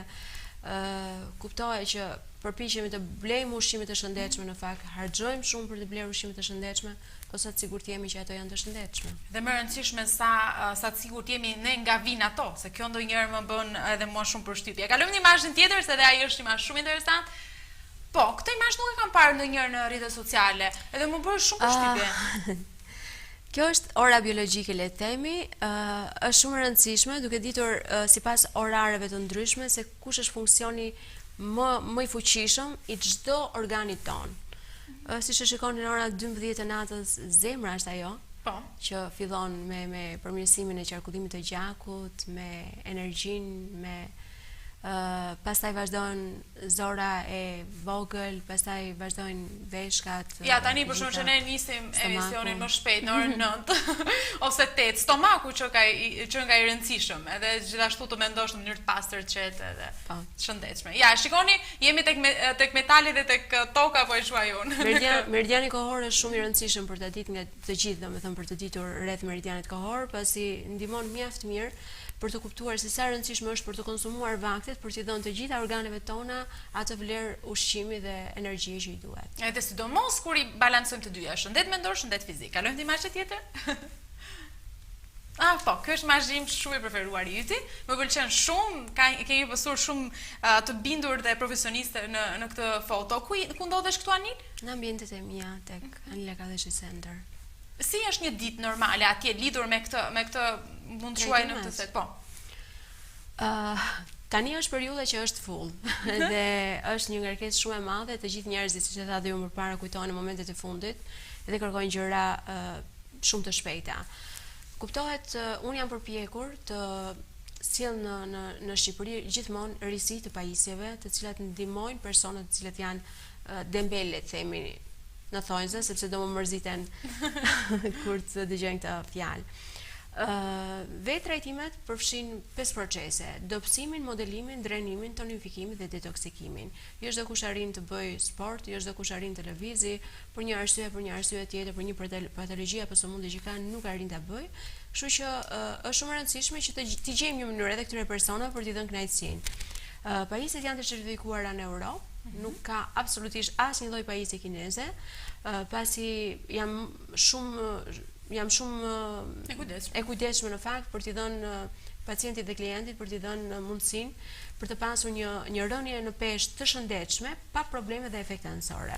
Kuptohet që përpiqemi të blejmë ushqime të shëndetshme, në fakt harxojmë shumë për të bler ushqime të shëndetshme, po sa të sigurt jemi që ato janë të shëndetshme. Dhe më rëndësishme sa të sigurt jemi ne nga vin ato, se kjo ndonjëherë më bën edhe mua shumë përshtypje. Kalojmë në imazhin tjetër, se dhe ai është imazh shumë interesant. Po, këtë imazh nuk e kam parë ndonjëherë në rrjetet sociale, edhe më bën shumë përshtypje. Kjo është ora biologjike, le të themi, është shumë e rëndësishme duke ditur sipas orareve të ndryshme se kush është funksioni më i fuqishëm i çdo organit ton. Siç e shikoni në orën 12 të natës, zemra është ajo që fillon me përmirësimin e qarkullimit të gjakut, me energjinë, pastaj vazhdojnë zora e vogël, pastaj vazhdojnë veshkat. Ja, tani për shkak që ne nisim emisionin më shpejt në orën 9 ose 8, stomaku që nga i rëndësishëm, edhe gjithashtu të mendosh në mënyrë të pastër, qetë edhe të shëndetshme. Ja, shikoni, jemi tek metali dhe tek toka, po e quaj unë. Meridiani kohor është shumë i rëndësishëm për ta ditë nga të gjithë, domethënë për të ditur rreth meridianit kohor, pasi ndihmon mjaft mirë për të kuptuar se sa rëndësishme është për të konsumuar vaktet, për t'i dhënë të gjitha organeve tona atë vlerë ushqimi dhe energji që i duhet. Edhe sidomos kur i balancojmë të dyja, shëndet mendor, shëndet fizik. Kalojmë te imazhi tjetër? Po, kjo është imazhi shumë i preferuar i yti. Më pëlqen shumë, kemi pasur shumë të bindur dhe profesioniste në këtë foto. Ku ndodhesh këtu Anil? Në ambientet e mia tek Anila Kalleshi Center. Si është një ditë normale atje lidhur me këtë mund të quaj në këtë set, po? Tani është periudha që është full dhe është një ngarkesë shumë e madhe, të gjithë njerëzit, siç e tha dhe ju më parë, kujtohen në momentet e fundit dhe kërkojnë gjëra shumë të shpejta. Kuptohet, unë jam përpjekur të sjell në Shqipëri gjithmonë risi të pajisjeve, të cilat ndihmojnë personat të cilët janë dembele, themi në thonjza, sepse do më mërziten kur të dëgjojnë këtë fjalë. Vetë trajtimet përfshin 5 procese: dobësimin, modelimin, drenimin, tonifikimin dhe detoksikimin. Jo çdo kush arrin të bëj sport, jo çdo kush arrin të lëvizë, për një arsye tjetër, për një patologji apo sëmundje që kanë, nuk arrin ta bëj. Kështu që është shumë e rëndësishme që të gjejmë një mënyrë edhe këtyre personave për t'i dhënë kënaqësinë. Pajisjet janë të certifikuara në Europë, nuk ka absolutisht asnjë lloj pajisje kineze, pasi jam shumë e kujdesshme në fakt për t'i dhënë pacientit dhe klientit, për t'i dhënë mundësinë për të pasur një rënje në peshë të shëndetshme pa probleme dhe efekte anësore.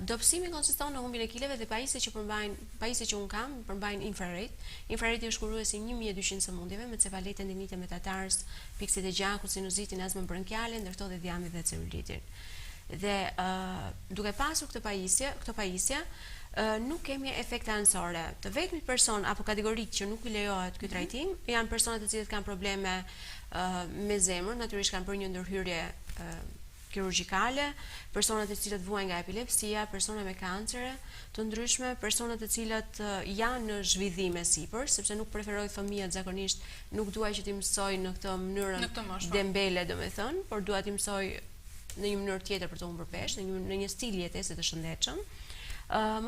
Dobësimi konsiston në humbjen e kileve dhe pajisjet që un kam përmbajnë infrared. Infraredi është kuruesi 1200 sëmundjeve, me cefaletë, tendinite metatars, pikset e gjakut, sinuzitin, astmën bronkiale, ndërto dhe diamit dhe celulitin. Dhe duke pasur këto pajisje, nuk kemi efekte anësore. Të vetmit person apo kategoritë që nuk i lejohet ky trajtim janë personat të cilët kanë probleme me zemrën, natyrisht kanë bërë një ndërhyrje kirurgjikale, personat të cilët vuajnë nga epilepsia, persona me kancere të ndryshme, personat të cilët janë në zhvillim sipër, sepse nuk preferoj fëmijët zakonisht, nuk duaj që t'i mësoj në këtë mënyrë dembele, domethënë, por dua t'i mësoj në një mënyrë tjetër për të humbur peshë, në një stil jetese të shëndetshëm.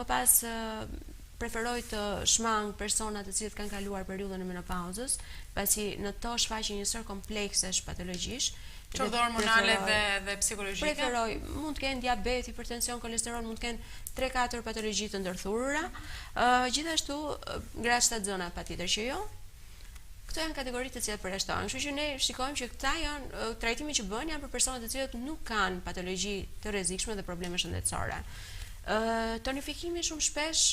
Më pas preferoj të shmang personat të cilët kanë kaluar periudhën e menopauzës, pasi në to shfaqen një sër kompleksesh patologjish, qoftë hormonale dhe psikologjike. Preferoj, mund të kenë diabet, hipertension, kolesterol, mund të kenë 3-4 patologji të ndërthurura. Gjithashtu grashtat zona patjetër që jo. Këto janë kategoritë të cilat përjashtohen. Kështu që ne shikojmë që këta janë trajtimet që bëhen janë për personat të cilët nuk kanë patologji të rrezikshme dhe probleme shëndetësore. Tonifikimi shumë shpesh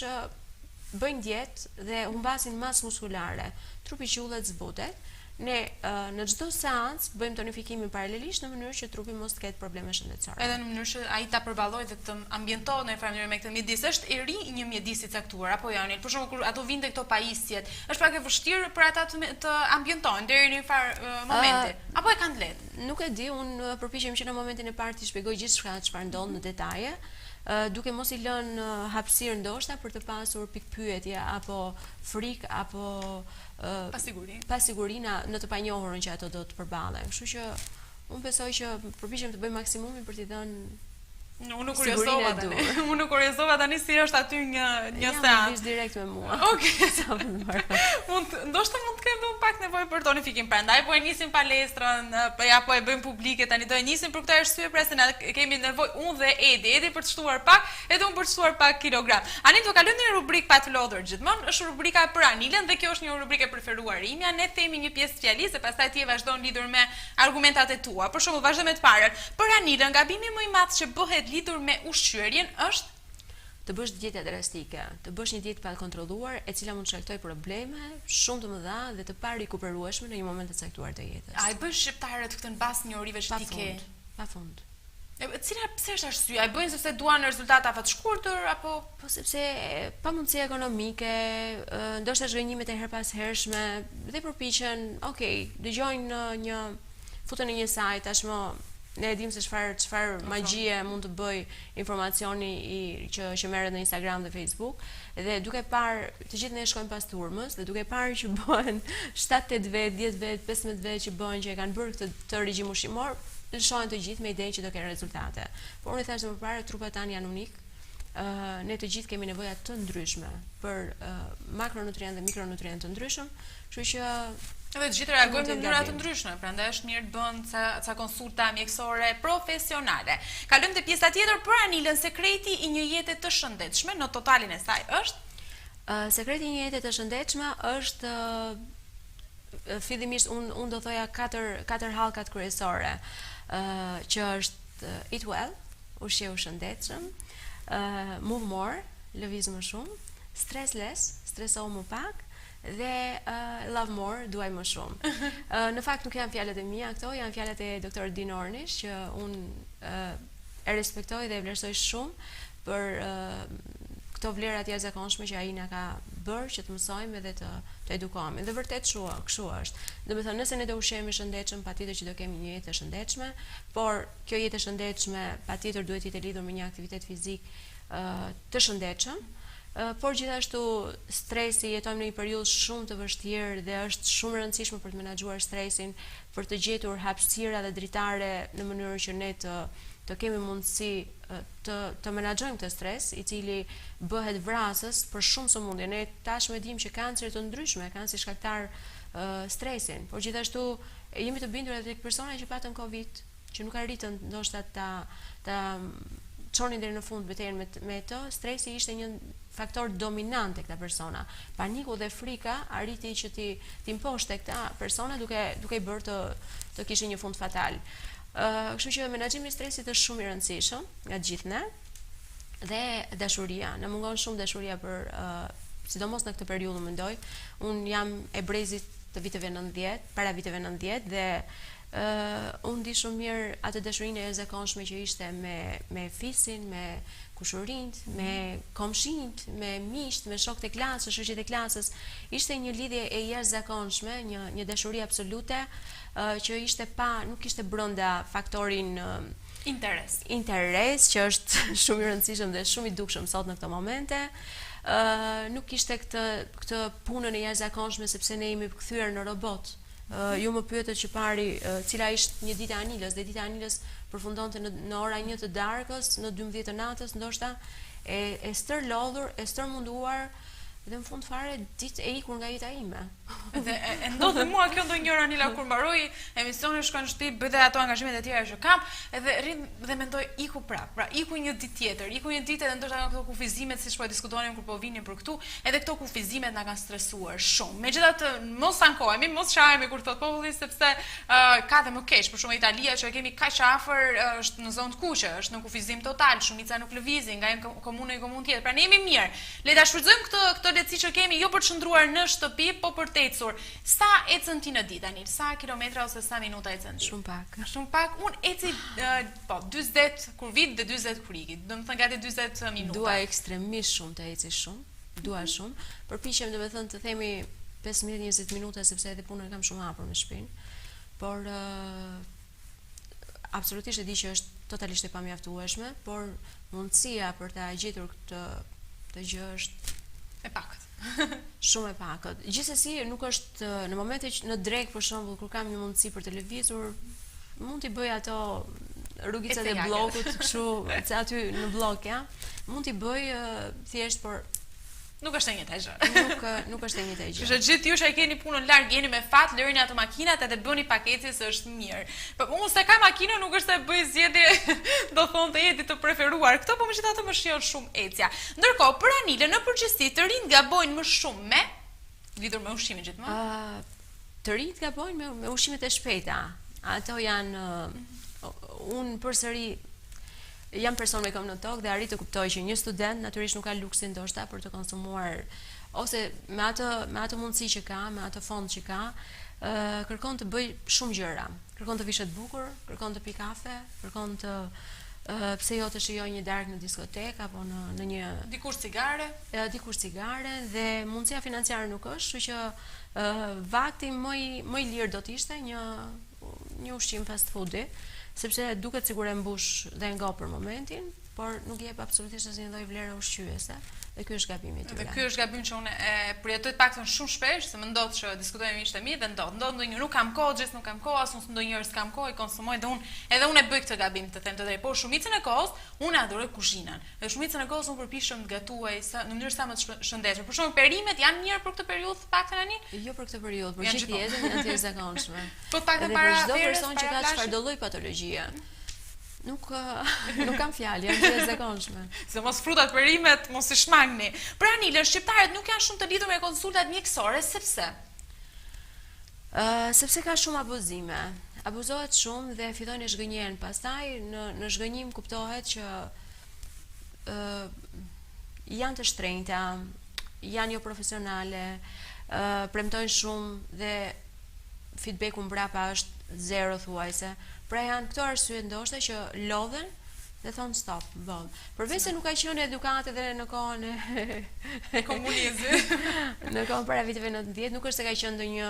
bëjnë dietë dhe humbasin masë muskulare, trupi qullet, zbutet. Ne në çdo seancë bëjmë tonifikimin paralelisht në mënyrë që trupi mos të ketë probleme shëndetësore. Edhe në mënyrë që ai ta përballojë dhe të ambientohet në mënyrë me këtë mjedis. Është i ri një mjedis i caktuar apo jo? Për shembull kur ato vinte këto pajisjet, është pak e vështirë për ata të ambientohen deri në një farë momenti, apo e kanë lehtë? Nuk e di, unë përpiqem që në momentin e parë të shpjegoj gjithçka çfarë ndodh në detaje. Duke mos i lënë hapësirë ndoshta për të pasur pikpyetje apo frikë apo pasiguri në të panjohurën që ato do të përballen. Kështu që unë besoj që përpiqem të bëj maksimumin për t'i dhënë. Unë nuk kuriozova tani si është aty një seancë direkt me mua. Okej. Ndoshta mund të kemi pak nevojë për tonifikim, prandaj po e nisim palestrën, apo e bëjmë publike tani, do e nisim për këtë arsye, pra se ne kemi nevojë unë dhe Edi për të shtuar pak, edhe unë për të shtuar pak kilogram. Ani do kalojmë në rubrikë pa të lodhur gjithmonë, është rubrika për Anilën dhe kjo është një rubrikë e preferuar imja. Ne themi një pjesë fjalisë dhe pastaj ti vazhdon lidhur me argumentat e tua. Për shembull, vazhdo me të parën. Për Anilën, gabimi më i madh që bëhet lidhur me ushqyerjen është të bësh dietë drastike, të bësh një dietë pa kontrolluar, e cila mund të shkaktojë probleme shumë të mëdha dhe të parikuperueshme në një moment të caktuar të jetës. A i bëjnë shqiptarët këtë në bazë njerive që ti ke? Pafund. Pse është arsyeja? E bëjnë sepse duan rezultate afat shkurtër apo sepse pamundësia ekonomike, ndoshta zhgënjimet e her pas hershme dhe përpiqen, dëgjojnë futen në një sajt tashmë. Ne e dim se çfarë magjie mund të bëj informacioni që merret në Instagram dhe Facebook, dhe duke parë të gjithë ne shkojmë pas turmës dhe duke parë që bëhen 7-8 vet, 10 vet, 15 vet që bëhen që e kanë bërë këtë regjim ushqimor, lëshohen të gjithë me idenë që do kenë rezultate. Por unë thashë më parë, trupat tanë janë unik. Ne të gjithë kemi nevoja të ndryshme për makronutrient dhe mikronutrient të ndryshëm, kështu që edhe të gjithë reagojmë në mënyra të ndryshme, prandaj është mirë të bën ca konsulta mjekësore profesionale. Kalojmë te pjesa tjetër për Anilën, sekreti i një jete të shëndetshme në totalin e saj është? Sekreti i një jete të shëndetshme është fillimisht unë do thoja 4 hallkat kryesore, që është eat well, ushqeu shëndetshëm, move more, lëviz më shumë, stress less, stresohu më pak, dhe love more, duaj më shumë. Në fakt nuk janë fjalët e mia këto, janë fjalët e doktor Dino Ornish, që unë e respektoj dhe e vlerësoj shumë për këto vlera të jashtëzakonshme që ai na ka bërë që të mësojmë edhe të edukohemi. Dhe vërtet kështu është. Domethënë, nëse ne do ushqehemi shëndetshëm, patjetër që do kemi një jetë të shëndetshme, por kjo jetë e shëndetshme patjetër duhet të jetë lidhur me një aktivitet fizik të shëndetshëm, por gjithashtu stresi, jetojmë në një periudhë shumë të vështirë dhe është shumë e rëndësishme për të menaxhuar stresin, për të gjetur hapësira dhe dritare në mënyrë që ne të kemi mundësi të menaxhojmë këtë stres, i cili bëhet vrasës për shumë sëmundje. Ne tashmë dimë që kanceret të ndryshme kanë si shkaktar stresin, por gjithashtu jemi të bindur edhe tek persona që patën Covid, që nuk arritën ndoshta ta çonin deri në fund betejën me të, stresi ishte një faktor dominant e këta persona. Paniku dhe frika arriti që ti mposhte këta persona duke i bërë të kishin një fund fatal. Kështu që menaxhimi i stresit është shumë i rëndësishëm nga gjithë ne. Dhe dashuria, na mungon shumë dashuria për sidomos në këtë periudhë mendoj. Un jam e brezit të viteve 90, para viteve 90 dhe unë di shumë mirë atë dashurinë e jashtëzakonshme që ishte me fisin, me kushërinjt, me komshinjt, me miqt, me shokët e klasës, shoqjet e klasës. Ishte një lidhje e jashtëzakonshme, një dashuri absolute që ishte nuk ishte brenda faktorin interes, që është shumë i rëndësishëm dhe shumë i dukshëm sot në këto momente. Nuk ishte këtë punën e jashtëzakonshme sepse ne jemi kthyer në robot. Ju më pyetët që pari cila ishte një ditë e Anilës, dhe dita e Anilës përfundonte në ora 1 të darkës, në 12 të natës, ndoshta e stërlodhur, e stërmunduar, dhe në fund fare ditë e ikur nga jeta ime. Dhe ndodhi mua kjo ndonjëherë Anila kur mbaroi emisionin, shkoj në shtëpi, bëj dhe ato angazhimet e tjera që kam, edhe rrim dhe mendoj iku prap. Pra iku një ditë tjetër, iku një ditë edhe ndoshta këto kufizimet siç po diskutonin kur po vinin për këtu, edhe këto kufizimet na kanë stresuar shumë. Megjithatë mos ankohemi, mos qahemi kur thot populli sepse ka dhe më keq, për shembull Italia që e kemi kaq afër është në zonë të kuqe, është në kufizim total, shumica nuk lëvizin nga një komunë në komunë tjetër. Pra ne jemi mirë. Le ta shfrytëzojmë këtë lehtësi që kemi jo për të shndruar në shtëpi, po për të ecur. Sa ecën ti në ditë, Anil? Sa kilometra ose sa minuta ecën ti? Shumë pak. Shumë pak. Unë eci 40 kur vit dhe 40 kur iki. Domethënë gati 40 minuta. Dua ekstremisht shumë të eci shumë. Dua shumë. Përpiqem domethënë të themi 15-20 minuta sepse edhe punën kam shumë hapur në shtëpinë. Por absolutisht e di që është totalisht e pamjaftueshme, por mundësia për ta gjetur këtë gjë është e pakët. Shumë e pakët. Gjithsesi nuk është në momente që në drek për shembull kur kam një mundësi për të lëvizur, mund t'i bëj ato rrugicat e bllokut, kështu se aty në bllok ja, mund t'i bëj thjesht, por nuk është e njëjta gjë. Nuk është e njëjta gjë. Që gjithë ju që keni punën larg, jeni me fat, lërini ato makinat edhe bëni paketje se është mirë. Po unë se kam makinën nuk është se bëj zgjedhje do thonë të të preferuar. Këto po megjithatë më shijon shumë ecja. Ndërkohë për Anilën në përgjithësi të rinj gabojnë më shumë me lidhur me ushqimin gjithmonë. Të rinj gabojnë me ushqimet e shpejta. Ato janë unë përsëri jam person me këmbë në tokë dhe arrit të kuptoj që një student natyrisht nuk ka luksin ndoshta për të konsumuar ose me atë mundësi që ka, me atë fond që ka, kërkon të bëj shumë gjëra. Kërkon të vishet bukur, kërkon të pi kafe, kërkon të pse jo të shijoj një darkë në diskotek apo në një dikush cigare, dhe mundësia financiare nuk është, kështu që vakti më i lirë do të ishte një ushqim fast foodi, sepse duket sigur e mbush dhe ngop për momentin, por nuk jep absolutisht asnjë lloj vlere ushqyese. Dhe ky është gabimi i tyre. Dhe ky është gabim që unë e përjetoj paktën shumë shpesh, se më ndodh që diskutojmë me miqtë e mi dhe ndodh ndonjëherë nuk kam kohë, gjithë nuk kam kohë, as ndonjëherë s'kam kohë, konsumoj dhe unë e bëj këtë gabim të them të drejtë, por shumicën e kohës unë adhuroj kuzhinën. Dhe shumicën e kohës unë përpiqem të gatuaj në mënyrë sa më të shëndetshme. Për shembull, perimet janë mirë për këtë periudhë paktën tani? Jo për këtë periudhë, por gjithë jetën janë të jashtëzakonshme. Po paktën para çdo person që ka çfarëdo lloj patologjie. Nuk kam fjalë, janë të jashtëzakonshme. Se mos frutat, perimet, mos i shmangni. Pra Anilën, shqiptarët nuk janë shumë të lidhur me konsultat mjekësore, sepse? Sepse ka shumë abuzime. Abuzohet shumë dhe fillojnë të zhgënjen. Pastaj në zhgënjim kuptohet që janë të shtrenjta, janë jo profesionale, premtojnë shumë dhe feedbacku mbrapa është zero thuajse. Pra janë këto arsye ndoshta që lodhen dhe thonë stop, boll. Përveç se nuk ka qenë edukat edhe në kohën e komunizmit, në kohën para viteve 90, nuk është se ka qenë ndonjë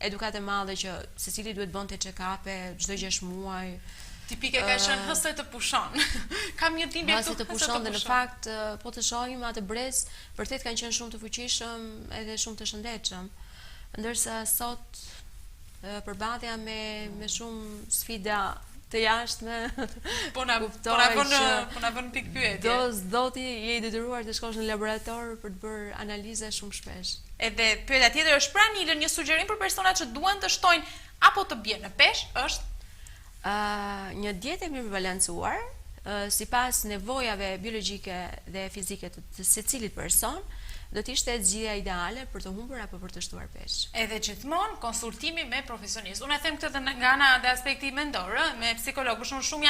edukat e madhe që secili duhet bënte check-up-e çdo 6 muaj. Tipike ka qenë hëse të pushon. Kam një dhimbje këtu hëse të pushon dhe në fakt po të shohim atë brez vërtet kanë qenë shumë të fuqishëm edhe shumë të shëndetshëm. Ndërsa sot përballja me shumë sfida të jashtme. Po na vën pikë pyetje. Do ti je i detyruar të shkosh në laborator për të bërë analiza shumë shpesh. Edhe pyetja tjetër është pra një sugjerim për personat që duan të shtojnë apo të bjen në peshë është një dietë e mirë balancuar, sipas nevojave biologjike dhe fizike të secilit person, do të ishte zgjidhja ideale për të humbur apo për të shtuar peshë. Edhe gjithmonë konsultimi me profesionist. Unë e them këtë nga ana dhe aspekti mendor, me psikolog, por shumë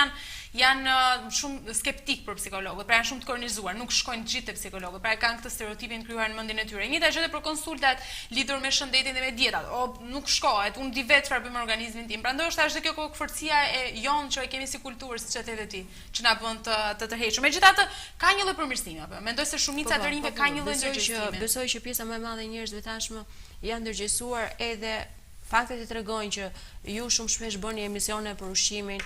janë shumë skeptik për psikologët, pra janë shumë të kornizuar, nuk shkojnë gjithë te psikologët, pra kanë këtë stereotipin krijuar në mendjen e tyre. Njëjta gjë edhe për konsultat lidhur me shëndetin dhe me dietat. Nuk shkohet, unë di vetë çfarë bëj me organizmin tim. Prandaj është ashtu kjo kokëforcia e jon që e kemi si kulturë, siç e the ti, që na bën të tërhequr. Megjithatë, ka një lloj përmirësimi apo? Mendoj se shumica e rinjve ka një lloj ndërgjegjësimi. Besoj që pjesa më e madhe e njerëzve tashmë janë ndërgjegjësuar edhe faktet i tregojnë që ju shumë shpesh bëni emisione për ushqimin,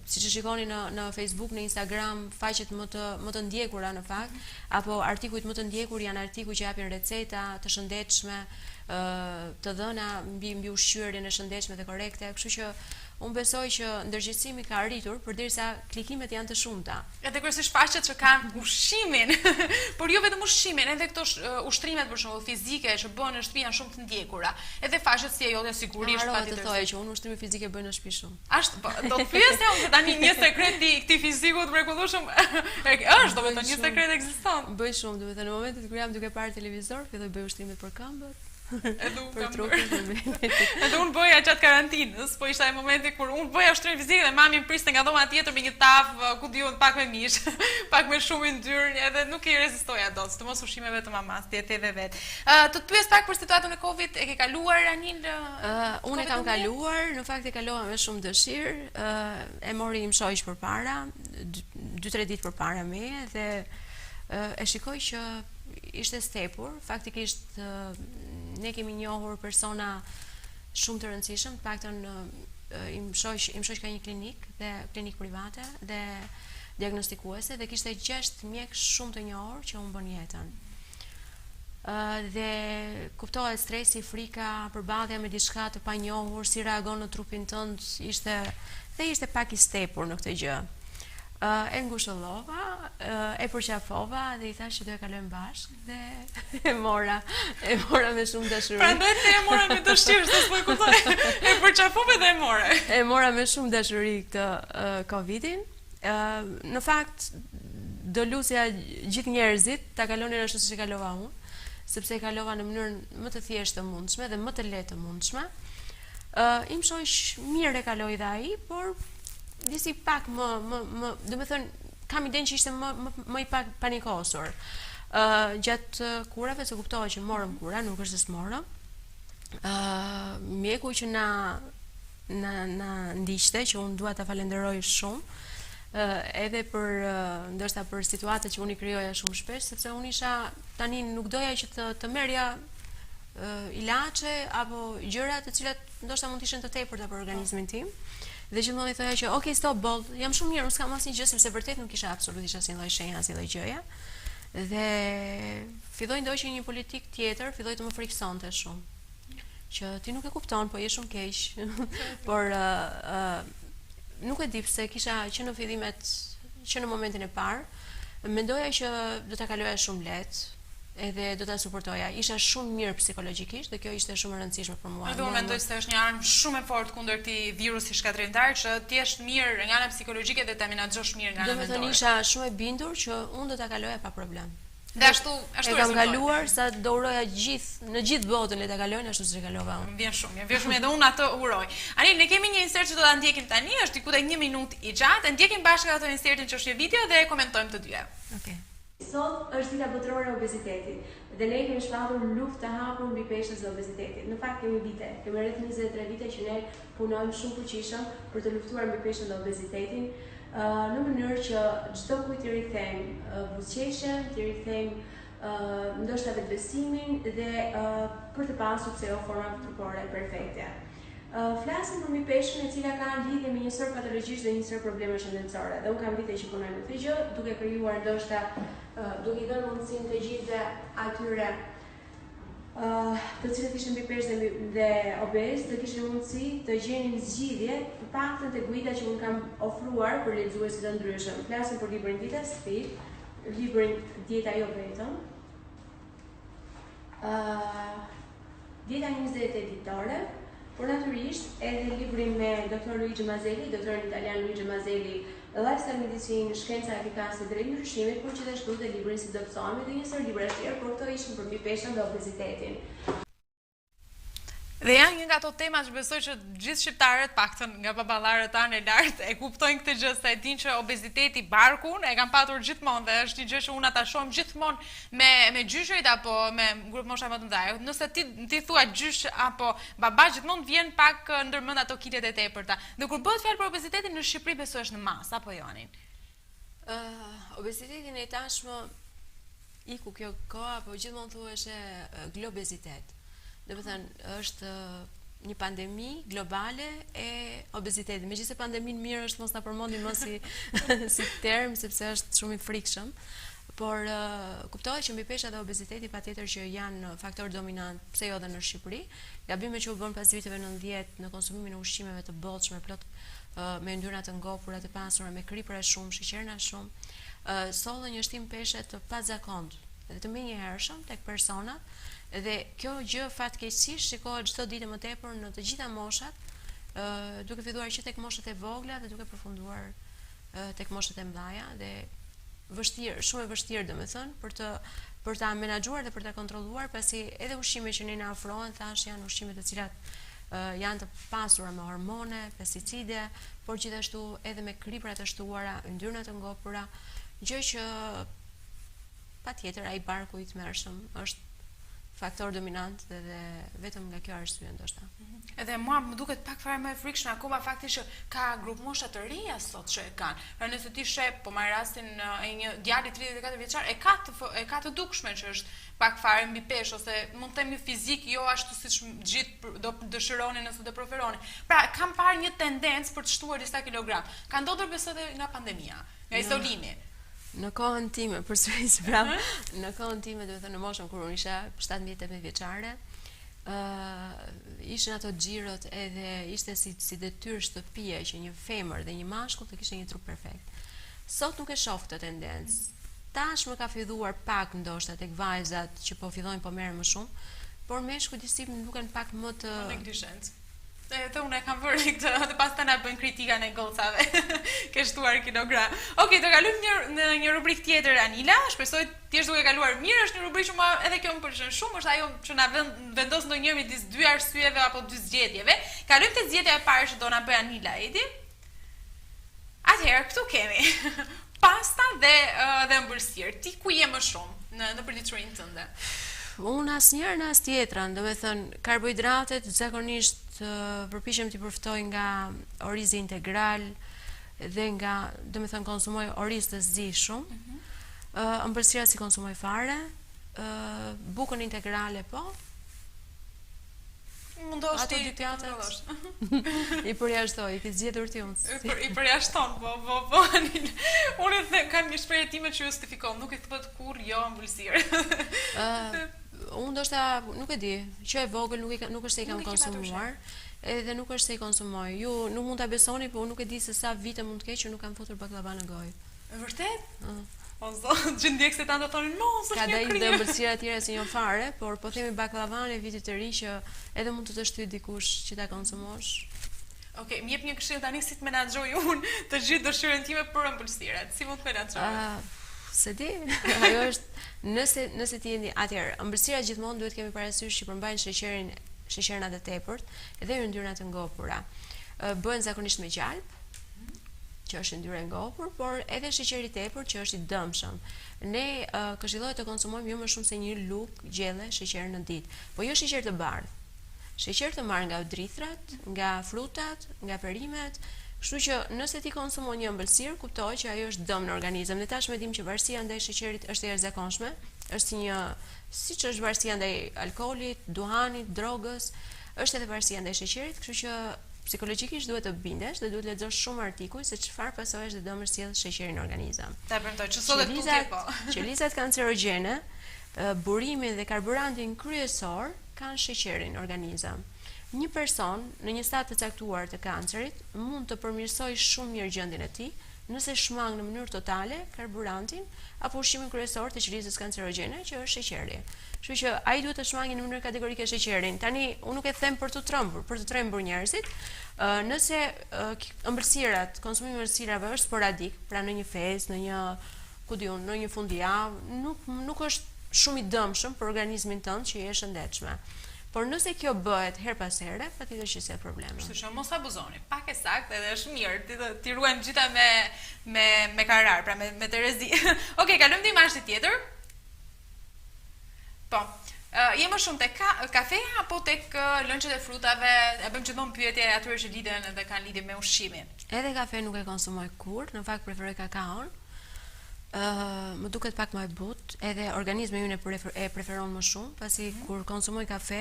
siç e shikoni në Facebook, në Instagram, faqet më të ndjekura në fakt, apo artikujt më të ndjekur janë artikuj që japin receta të shëndetshme, të dhëna mbi ushqyerjen e shëndetshme dhe korrekte, kështu që unë besoj që ndërgjegjësimi ka arritur përderisa klikimet janë të shumta. Edhe kryesisht faqet që kanë ushqimin, por jo vetëm ushqimin, edhe këto ushtrimet për shembull fizike që bëhen në shtëpi janë shumë të ndjekura. Edhe faqet si ajo sigurisht patjetër. Të thojë që unë ushtrime fizike bëj në shtëpi shumë. Ashtu, do të pyesja unë tani një sekret i këtij fiziku të mrekullueshëm është, domethënë një sekret ekziston. Bëj shumë, domethënë në momentin kur jam duke parë televizor, filloj bëj ushtrimet për këmbët. Edhe unë bëja gjatë karantinës, po ishte ai momenti kur unë bëja ushtrim fizik dhe mami më priste nga dhoma tjetër me një tavë, ku diun pak me mish, pak me shumë yndyrë, edhe nuk i rezistoja dot, sidomos ushqimeve të mamas, dieteve vet. Të pyes pak për situatën e Covid, e ke kaluar Anil? Unë e kam kaluar, në fakt e kalova me shumë dëshirë, e mori im shoqë përpara, 2-3 ditë përpara meje dhe e shikoj që ishte stepur, faktikisht ne kemi njohur persona shumë të rëndësishëm, të paktën im shoq ka një klinik private dhe diagnostikuese dhe kishte 6 mjek shumë të njohur që u bën jetën. Dhe kuptohet stresi, frika, përballja me diçka të panjohur, si reagon në trupin tënd, ishte pak i stepur në këtë gjë. E ngushëllova, e përqafova dhe i thash që do e kalojmë bashkë dhe e mora me shumë dashuri. Prandaj e mora me dëshirë, se s'po e kuptoj. E përqafova dhe e mora. E mora me shumë dashuri këtë Covidin. Në fakt do lusja gjithë njerëzit ta kalonin ashtu siç e kalova unë, sepse e kalova në mënyrën më të thjeshtë të mundshme dhe më të lehtë të mundshme. Im shoq mirë e kaloi dhe ai, por disi pak do me thënë, kam idenë që ishte më i pak panikosur. Gjatë kurave, se kuptohet që morëm kura, nuk është se s'morëm. Mjeku që na ndiqte, që unë dua ta falenderoj shumë, edhe ndërsa për situatët që unë i krijoja shumë shpesh, sepse unë isha tani nuk doja që të merrja ilaçe apo gjëra të cilat ndoshta mund të ishin të tepërta për organizmin tim. Dhe gjithmonë i thoja që ok, stop boll, jam shumë mirë, unë s'kam asnjë gjë, sepse vërtet nuk kisha absolutisht asnjë lloj shenja, asnjë lloj gjëja. Dhe filloi ndoshta një politik tjetër, filloi të më friksonte shumë. Që ti nuk e kupton, po je shumë keq. Por nuk e di pse kisha që në fillimet, që në momentin e parë, mendoja që do ta kaloja shumë lehtë. Edhe do ta suportoja. Isha shumë mirë psikologjikisht dhe kjo ishte shumë e rëndësishme për mua. Edhe unë mendoj se është një armë shumë e fortë kundër këtij virusi shkatrimtar, që ti je mirë nga ana psikologjike dhe ta menaxhosh mirë nga ana mendore. Domethënë isha shumë e bindur që unë do ta kaloja pa problem. Dhe ashtu e kam kaluar, sa do uroja në gjithë botën le ta kalojnë ashtu siç e kalova unë. Vjen shumë edhe unë atë uroj. Anil, ne kemi një insert që do ta ndjekim tani, është diku tek 1 minutë i gjatë. Ndjekim bashkë atë insertin që është një video dhe e komentojmë të dyja. Okej. Sot është dita botërore e obezitetit dhe ne kemi shpatur luftë të hapur mbi peshës dhe obezitetit. Në fakt kemi rreth 23 vite që ne punojmë shumë fuqishëm për të luftuar mbi peshën dhe obezitetin, në mënyrë që çdo kujt i rikthejmë buzëqeshjen, t'i rikthejmë ndoshta vetbesimin dhe për të pasur pse jo forma trupore perfekte. Flasim për mbi peshën e cila ka lidhje me një sër patologjish dhe një sër probleme shëndetësore. Dhe unë kam vite që punoj në këtë gjë, duke krijuar ndoshta duke I dhënë mundësinë të gjithëve atyre të cilët ishin mbi peshë dhe obez, të kishin mundësi të gjenin zgjidhje të paktën te guida që unë kam ofruar për lexuesit të ndryshëm. Flasim për librin Dieta Fit, librin Dieta jo vetëm, Dieta 28 ditore, por natyrisht edhe librin me doktor Luigi Mazzelli, doktorin italian Luigi Mazzelli, Lifestyle Medicine, shkenca efikase drejt ndryshimit, por gjithashtu dhe librin Si do psohemi dhe një sër libra të tjerë, por këto ishin për mbi peshën dhe obezitetin. Dhe janë një nga ato tema që besoj që gjithë shqiptarët, paktën nga baballarët tanë e lartë, e kuptojnë këtë gjë se e dinë që obeziteti barkun e kanë patur gjithmonë dhe është një gjë që unë ata shohim gjithmonë me gjyshërit apo me grup mosha më të mëdha. Nëse ti thua gjysh apo baba gjithmonë vjen pak ndërmend ato kitet e tepërta. Dhe kur bëhet fjalë për obezitetin në Shqipëri besoj është në masë apo jo anin? Obezitetin e tashmë iku kjo koha, po gjithmonë thuheshe globezitet. Dhe më thënë, është një pandemi globale e obezitetit. Megjithëse pandeminë mirë është mos ta përmendim më si term, sepse është shumë I frikshëm. Por kuptohet që mbi pesha dhe obeziteti patjetër që janë faktor dominant, pse jo edhe në Shqipëri. Gabime që u bën pas viteve 90 në konsumimin e ushqimeve të bollshme, plot me yndyra të ngopura, të pasura, me kripra shumë, sheqerna shumë, sollën një shtim peshe të pazakontë dhe të menjëhershëm tek personat. Dhe kjo gjë fatkeqësisht shikohet çdo ditë më tepër në të gjitha moshat, duke filluar që tek moshat e vogla dhe duke përfunduar tek moshat e mëdha dhe vështirë, shumë e vështirë domethënë për ta menaxhuar dhe për ta kontrolluar, pasi edhe ushqimet që ne na ofrohen thash janë ushqime të cilat janë të pasura me hormone, pesticide, por gjithashtu edhe me kripra të shtuara, yndyra të ngopura, gjë që patjetër ai barku I tmerrshëm është faktor dominant dhe vetëm nga kjo arsye ndoshta. Edhe mua më duket pak fare më e frikshme akoma fakti që ka grup mosha të reja sot që e kanë. Pra nëse ti sheh, po marr rastin e një djali 34 vjeçar, e ka të dukshme që është pak fare mbi peshë ose mund të themi fizik jo ashtu siç gjithë do dëshironin ose do preferonin. Pra kam parë një tendencë për të shtuar disa kilogram. Ka ndodhur besoj edhe nga pandemia, nga isolimi. Në kohën time, përsëris prapë, në kohën time, do të thënë në moshën kur unë isha 17-18 vjeçare, ishin ato xhirot edhe ishte si detyrë shtëpie që një femër dhe një mashkull të kishte një trup perfekt. Sot nuk e shoh këtë tendencë. Tashmë ka filluar pak ndoshta tek vajzat që po fillojnë po merren më shumë, por meshkujt më duken pak më të neglishencë. Dhe unë e kam vërë këtë, dhe pas të na bën kritika në gocave, ke shtuar kilogram. Okej, do kalojmë në një rubrik tjetër, Anila, shpresoj ti është duke kaluar mirë, është një rubrik që edhe kjo më pëlqen shumë, është ajo që na vendos ndonjëherë midis dy arsyeve apo dy zgjedhjeve. Kalojmë te zgjedhja e parë që do na bëj Anila, edi? Atëherë, këtu kemi pasta dhe ëmbëlsirë. Ti ku je më shumë në përditshmërinë tënde? Unë asnjëherë në as tjetrën, domethënë karbohidratet zakonisht përpiqem t'i përftoj nga orizi integral dhe nga, domethënë konsumoj oriz të zi shumë. Ëmbëlsira si konsumoj fare, bukën integrale po. Mundosh ti dy pjatat. I përjashtoj, I ke zgjedhur ti unë. I përjashton, po. Unë kam një shprehje time që justifikon, nuk I thuhet kurrë jo ëmbëlsirë. Unë ndoshta nuk e di, që e vogël nuk është se I kam konsumuar, edhe nuk është se I konsumoj. Ju nuk mund ta besoni, por unë nuk e di se sa vite mund të keq që nuk kam futur baklava në gojë. Vërtet? O zot, që ndjek se tanto thonin, mos është një krim. Ka dhe ëmbëlsira tjera si një fare, por po themi baklavan e vitit të ri që edhe mund të shtyj dikush që ta konsumosh. Okej, më jep një këshill tani si të menaxhoj unë të gjithë dëshirën time për ëmbëlsirat. Si mund të menaxhoj? Se di, ajo është nëse ti jeni atëherë, ëmbëlsirat gjithmonë duhet kemi parasysh që përmbajnë sheqernat e tepërt dhe yndyrat të ngopura. Bëhen zakonisht me gjalp, që është yndyrë e ngopur, por edhe sheqeri I tepërt që është I dëmshëm. Ne këshillohet të konsumojmë jo më shumë se një lugë gjelle sheqer në ditë, po jo sheqer të bardhë. Sheqer të marrë nga drithrat, nga frutat, nga perimet. Kështu që nëse ti konsumon një ëmbëlsirë, kuptoj që ajo është dëm në organizëm. Ne tashmë dimë që varësia ndaj sheqerit është e jashtëzakonshme, është siç është varësia ndaj alkoolit, duhanit, drogës. është edhe varësia ndaj sheqerit, kështu që psikologjikisht duhet të bindesh dhe duhet lexosh shumë artikuj se çfarë pasojësh dhe dëmësh sjell sheqeri në organizëm. Ta premtoj, ç'sollet tutje po. Qelizat kancerogjene, burimin dhe karburantin kryesor kanë sheqerin në organizëm. Një person në një stad të caktuar të kancerit mund të përmirësojë shumë mirë gjendjen e tij nëse shmang në mënyrë totale karburantin apo ushqimin kryesor të qelizës kancerogjene, që është sheqeri. Kështu që ai duhet të shmangë në mënyrë kategorike sheqerin. Tani unë nuk e them për të trembur njerëzit. Nëse ëmbëlsirat, konsumimi i ëmbëlsirave është sporadik, pra në një festë, në një fundjavë, nuk është shumë i dëmshëm për organizmin tënd që je shëndetshme. Por nëse kjo bëhet her pas here, patjetër që se probleme. Kështu që mos abuzoni. Pak e saktë edhe është mirë ti ruajmë gjitha me karar, pra me terezi. Okej, kalojmë te imazhi tjetër. Po. Je më shumë tek kafeja apo tek lëngjet e frutave? E bëjmë gjithmonë pyetje atyre që lidhen edhe kanë lidhje me ushqimin. Edhe kafe nuk e konsumoj kurrë, në fakt preferoj kakaon. Më duket pak më e butë, edhe organizmi ynë e preferon më shumë, pasi kur konsumoj kafe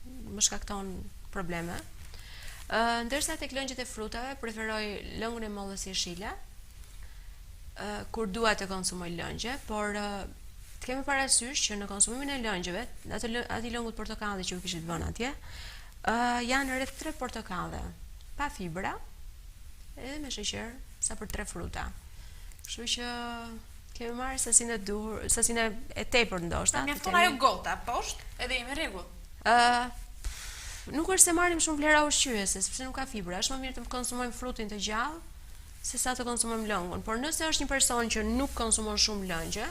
më shkakton probleme. Ndërsa tek lëngjet e frutave preferoj lëngun e mollës jeshile, kur dua të konsumoj lëngje, por të kemi parasysh që në konsumimin e lëngjeve, aty lëngut portokalli që u kishit vënë atje, janë rreth 3 portokalle, pa fibra, edhe me sheqer sa për 3 fruta. Kështu që kemi marrë sasinë e tepër ndoshta. Mjafton ajo gota poshtë, edhe jemi në rregull. Nuk është se marrim shumë vlera ushqyese, sepse nuk ka fibra. Është më mirë të konsumojmë frutin të gjallë se sa të konsumojmë lëngun. Por nëse është një person që nuk konsumon shumë lëngje,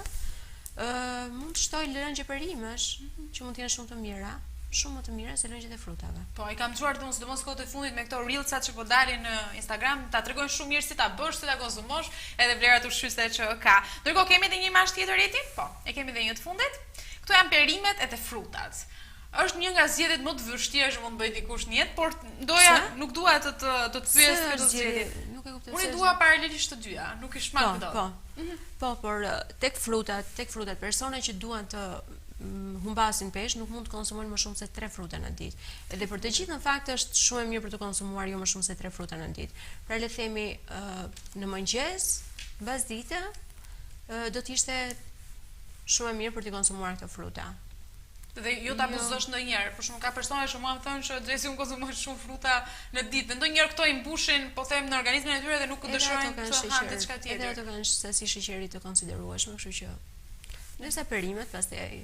mund të shtoj lëngje perimesh, që mund të jenë shumë të mira. Shumë më të mira se lëngjet e frutave. Po, i kam çuar domun sidomos kohët e fundit me këto reelsat që po dalin në Instagram, ta tregojnë shumë mirë si ta bësh, si ta konsumosh, edhe vlerat ushqyese që ka. Ndërkohë kemi edhe një imazh tjetër Eti? Po, e kemi edhe një të fundit. Këto janë perimet e të frutat. Është një nga zgjedhjet më të vështira që mund të bëj dikush në jetë, por nuk dua të të pyes këtë zgjedhje. Nuk e kuptoj. Unë dua paralelisht të dyja, nuk i shmang këto. Po, por tek frutat persona që duan të humbasin peshë nuk mund të konsumojnë më shumë se 3 fruta në ditë. Edhe për të gjithë në fakt është shumë e mirë për të konsumuar jo më shumë se 3 fruta në ditë. Pra le të themi në mëngjes, mbas dite, do të ishte shumë e mirë për të konsumuar këto fruta. Dhe jo ta abuzosh ndonjëherë, por shumë ka persona që mua më thonë që drejsi unë konsumoj shumë fruta në ditë. Ndonjëherë këto i mbushin, po them, në organizmin e tyre dhe nuk dëshirojnë të hanë diçka tjetër. Edhe ato kanë sasi sheqeri të konsiderueshme, kështu që nëse perimet pastaj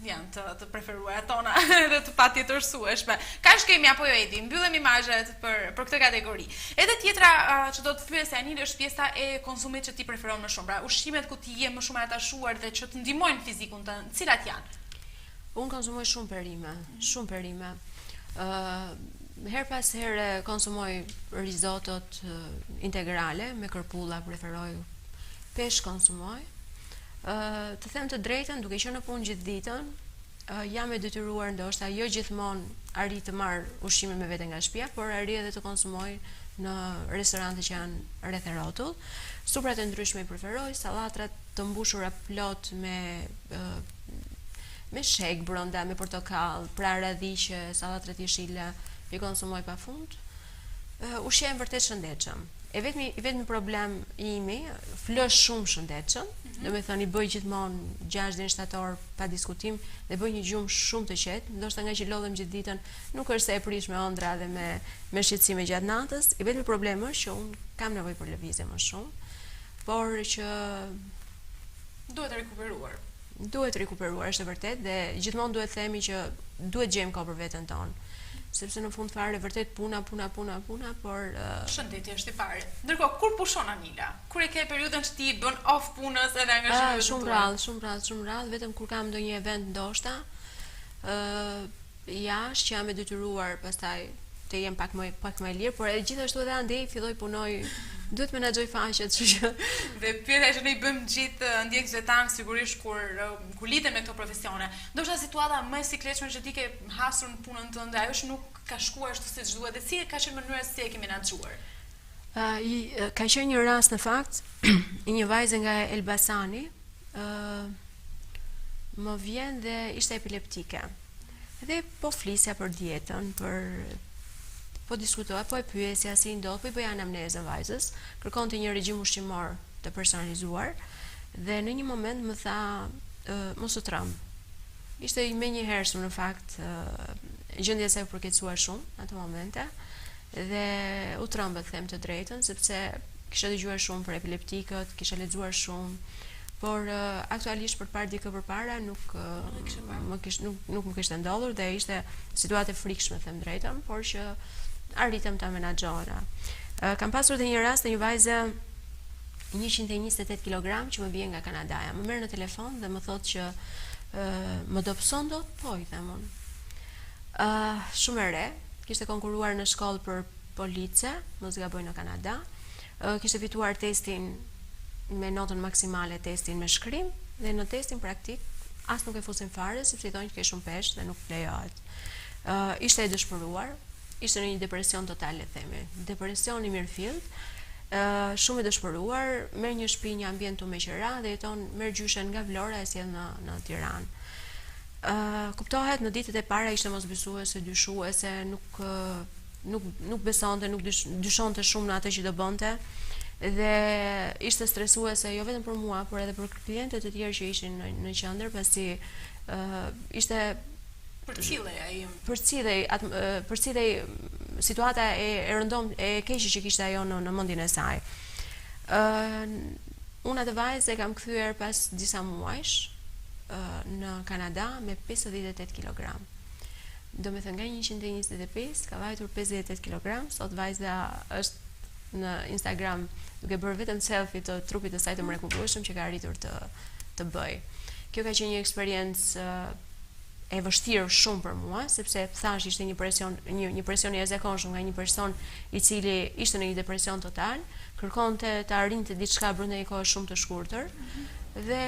janë të preferuara tona dhe të patjetërsueshme. Kaç kemi apo jo Edi? Mbyllëm imazhet për këtë kategori. Edhe tjetra që do të pyes se Anil është pjesa e konsumit që ti preferon më shumë. Pra, ushqimet ku ti je më shumë atashuar dhe që të ndihmojnë fizikun tënd, cilat janë? Unë konsumoj shumë perime. Her pas here konsumoj risottot integrale me kërpulla, preferoj. Peshk konsumoj. Të them të drejtën, duke qenë në punë gjithë ditën, jam e detyruar ndoshta jo gjithmonë arrit të marr ushqime me vete nga shtëpia, por arrit edhe të konsumoj në restorante që janë rreth e rrotull. Suprat e ndryshme i preferoj, sallatrat të mbushura plot me sheg brenda, me portokall, pra radhiqe, sallatrat jeshile, i konsumoj pafund. Ushqim vërtet shëndetshëm. I vetmi problem imi, flësh shumë shëndetshëm, do me thënë i bëj gjithmonë 6 ditë shtator pa diskutim dhe bëj një gjumë shumë të qetë, ndoshta nga që lodhem gjithë ditën, nuk është se e prish me ëndra dhe me shqetësime gjatë natës. I vetmi problem është që unë kam nevojë për lëvizje më shumë, por që duhet rikuperuar. Duhet rikuperuar, është e vërtet, dhe gjithmonë duhet themi që duhet gjejmë kohë për veten tonë. Sepse në fund fare vërtet puna, por shëndeti është i pari. Ndërkohë, kur pushon Anila? Kur e ke periudhën që ti bën off punës edhe angazhimet e tua? Shumë rrallë, vetëm kur kam ndonjë event ndoshta, jashtë që jam e detyruar pastaj të jem pak më e lirë, por edhe gjithashtu edhe andej filloj punoj, duhet menaxhoj faqet, kështu që dhe pyetja që ne i bëjmë gjithë ndjekësve tanë sigurisht kur lidhen me këto profesione. Ndoshta situata më e sikletshme që ti ke hasur në punën tënde, ajo që nuk ka shkuar ashtu siç duhet, dhe si ka qenë mënyra si e ke menaxhuar? Ka qenë një rast në fakt, një vajzë nga Elbasani, më vjen dhe ishte epileptike. Dhe po flisja për dietën, po diskutoja, po e pyesja si ndodh, po i bëja anamnezën vajzës, kërkonte një regjim ushqimor të personalizuar dhe në një moment më tha mos u tremb. Ishte me një hershëm në fakt, gjendja e saj u përkeqësua shumë në ato momente dhe u trembët, them të drejtën, sepse kisha dëgjuar shumë për epileptikët, kisha lexuar shumë, por aktualisht për të parë dikë përpara nuk më kishte ndodhur dhe ishte situatë e frikshme, them drejtën, por që arritëm ta menaxhoja. Kam pasur dhe një rast të një vajze 128 kg që më vjen nga Kanadaja. Më merr në telefon dhe më thotë që më dobëson dot? Po, i them unë. Shumë e re, kishte konkuruar në shkollë për police, mos gaboj, në Kanada. Kishte fituar testin me notën maksimale, testin me shkrim, dhe në testin praktik as nuk e fusin fare, sepse i thonë që ke shumë peshë dhe nuk lejohet. Ishte e dëshpëruar, ishte në një depresion total, le themi. Depresion i mirëfillt, shumë e dëshpëruar, merr një shtëpi, një ambient të meqëra dhe jeton, merr gjyshen nga Vlora e sjell në Tiranë. Kuptohet, në ditët e para ishte mosbesuese, dyshuese, nuk besonte, nuk dyshonte shumë në atë që do bënte dhe ishte stresuese jo vetëm për mua, por edhe për klientët e tjerë që ishin në qendër, pasi ishte përcjellej situata e rëndom e keqe që kishte ajo në mendjen e saj. Unë atë vajzë e kam kthyer pas disa muajsh në Kanada me 58 kg. Do me thënë nga 125 ka vajtur 58 kg. Sot vajza është në Instagram duke bërë vetëm selfie të trupit të saj të mrekullueshëm që ka arritur të bëj. Kjo ka qenë një eksperiencë e vështirë shumë për mua, sepse thash ishte një presion i jashtëzakonshëm nga një person i cili ishte në një depresion total, kërkonte të arrinte diçka brenda një kohe shumë të shkurtër dhe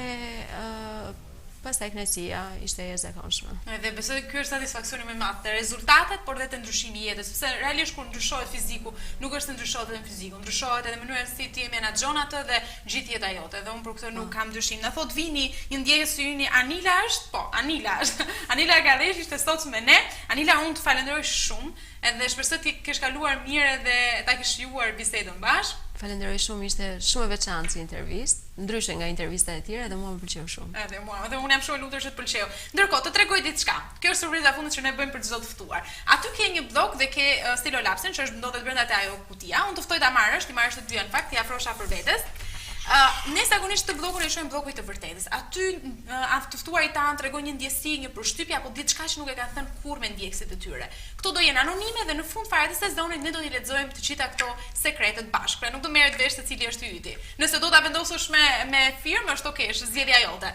pastaj kënaqësia ishte e jashtëzakonshme. Dhe besoj ky është satisfaksioni më i madh te rezultatet, por edhe te ndryshimi i jetës, sepse realisht kur ndryshohet fiziku, nuk është se ndryshohet vetëm fiziku, ndryshohet edhe mënyra si ti e menaxhon atë dhe gjithë jeta jote. Dhe unë për këtë nuk kam dyshim. Na thot vini një ndjekës së yni, Anila është? Po, Anila është. Anila Galleshi ishte sot me ne. Anila, unë të falenderoj shumë, edhe shpresoj ti kesh kaluar mirë dhe ta kesh shijuar bisedën bashkë. Falenderoj shumë, ishte shumë e veçantë si intervistë, ndryshe nga intervistat e tjera dhe mua më pëlqeu shumë. Edhe mua, dhe unë jam shumë e lumtur që të pëlqeu. Ndërkohë, të tregoj diçka. Kjo është surpriza e fundit që ne bëjmë për çdo të ftuar. Aty ke një blog dhe ke Stilolapsin, që është ndodhet brenda te ajo kutia. Unë të ftoj ta marrësh, ti marrësh të dyja në fakt, ti afrosha për vetes. Ne zakonisht të bllogun e shohim bllogun të vërtetës. Aty të ftuarit tanë tregojnë një ndjesi, një përshtypje apo diçka që nuk e kanë thënë kurrë me ndjekësit e tyre. Këto do jenë anonime dhe në fund fare të sezonit ne do t'i lexojmë të gjitha këto sekretet bashkë. Pra nuk do merret vesh se cili është yti. Nëse do ta vendosësh me firmë, është okay, është zgjedhja jote.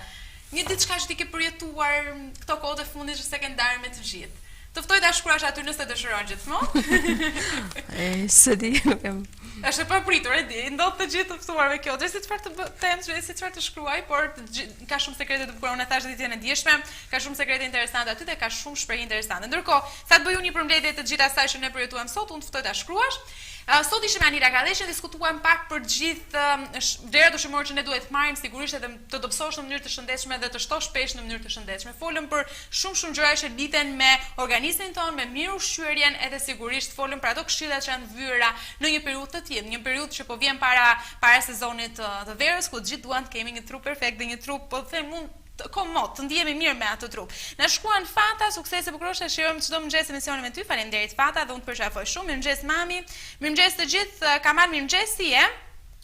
Një diçka që ti ke përjetuar këto kohë të fundit që s'e ke ndarë me të gjithë. Të ftoj ta shkruash aty nëse dëshiron gjithmonë. Së di, nuk jam. Është e papritur, e di, ndodh të gjithë të ftuarve kjo. Dhe si çfarë të them, si çfarë të shkruaj, por ka shumë sekrete të bukura. Unë thash ditën e dieshme, ka shumë sekrete interesante aty dhe ka shumë shprehje interesante. Ndërkohë, sa të bëj unë një përmbledhje të gjithë asaj që ne përjetuam sot, unë të ftoj ta shkruash. Sot ishim me Anila Galleshi, diskutuam pak për gjithë vlerat ushqimore që ne duhet marrim, sigurisht edhe të dobësosh në mënyrë të shëndetshme dhe të shtosh pesh në mënyrë të shëndetshme. Folëm për shumë gjëra që lidhen me organizmin tonë, me mirë ushqyerjen, edhe sigurisht folëm për ato këshillat që janë vëra në një periudhë të tillë, një periudhë që po vjen para sezonit të verës, ku të gjithë duan të kemi një trup perfekt dhe një trup, po them unë, komod, të ndihemi mirë me atë trup. Na shkruan Fata, suksese bukuroshe, shijojmë çdo mëngjes emisionin me ty. Faleminderit Fata dhe unë të përshafoj shumë. Mirëmëngjes mami. Mirëmëngjes të gjithë. Kamal, mirëmëngjes si je?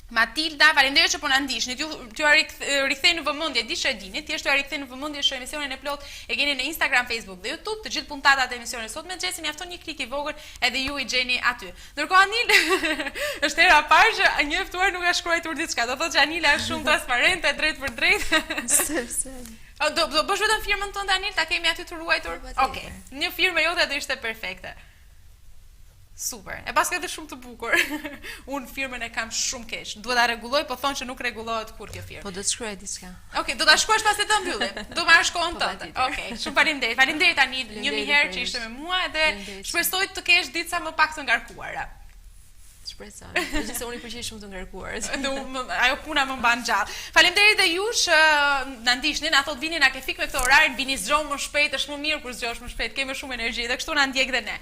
Matilda, faleminderit që po na ndiqni. Ty a rikthej në vëmendje, di që e dini, ti është a rikthej në vëmendje që emisionin e plot e keni në Instagram, Facebook dhe YouTube. Të gjithë puntatat e emisionit sot me Xhesin, mjafton një klik i vogël edhe ju i gjeni aty. Ndërkohë Anil është hera e parë që një ftuar nuk ka shkruar diçka. Do thotë që Anila është shumë transparente, drejt për drejt. Sepse do bësh vetëm firmën tënde Anil, ta kemi aty të ruajtur. Okej. Një firmë jote do ishte perfekte. Super. E pas ka dhe shumë të bukur. Unë firmën e kam shumë keq. Duhet ta rregulloj, po thonë që nuk rregullohet kur kjo firmë. Po do të shkruaj diçka. Okej, do ta shkruash pas se të mbyllim. Do marrësh kohën tënde. Okej, shumë faleminderit. Faleminderit Anil, një herë që ishte me mua dhe shpresoj të kesh ditë sa më pak të ngarkuara. Shpresoj. Gjithsesi unë i përqej shumë të ngarkuar. Ajo puna më mban gjallë. Faleminderit dhe jush na ndiqni, na thot vini na ke fik me këtë orarin, vini zgjoh më shpejt, është më mirë kur zgjohesh më shpejt, kemi shumë energji dhe kështu na ndjek dhe ne.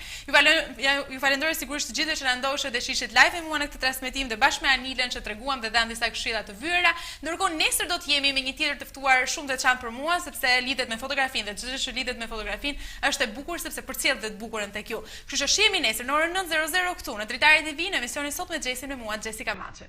Ju falenderoj sigurisht të gjithëve që na ndoshët dhe shishit live me mua në këtë transmetim dhe bashkë me Anilën që treguam dhe dhanë disa këshilla të vyera. Ndërkohë nesër do të jemi me një tjetër të ftuar shumë të veçantë për mua sepse lidhet me fotografinë dhe çdo që lidhet me fotografinë është e bukur sepse përcjell dhe të bukurën tek ju. Kështu që shihemi nesër në orën 9:00 këtu në Dritaret e Vi në emisionin Sot me Xhesin me mua Jessica Maçi.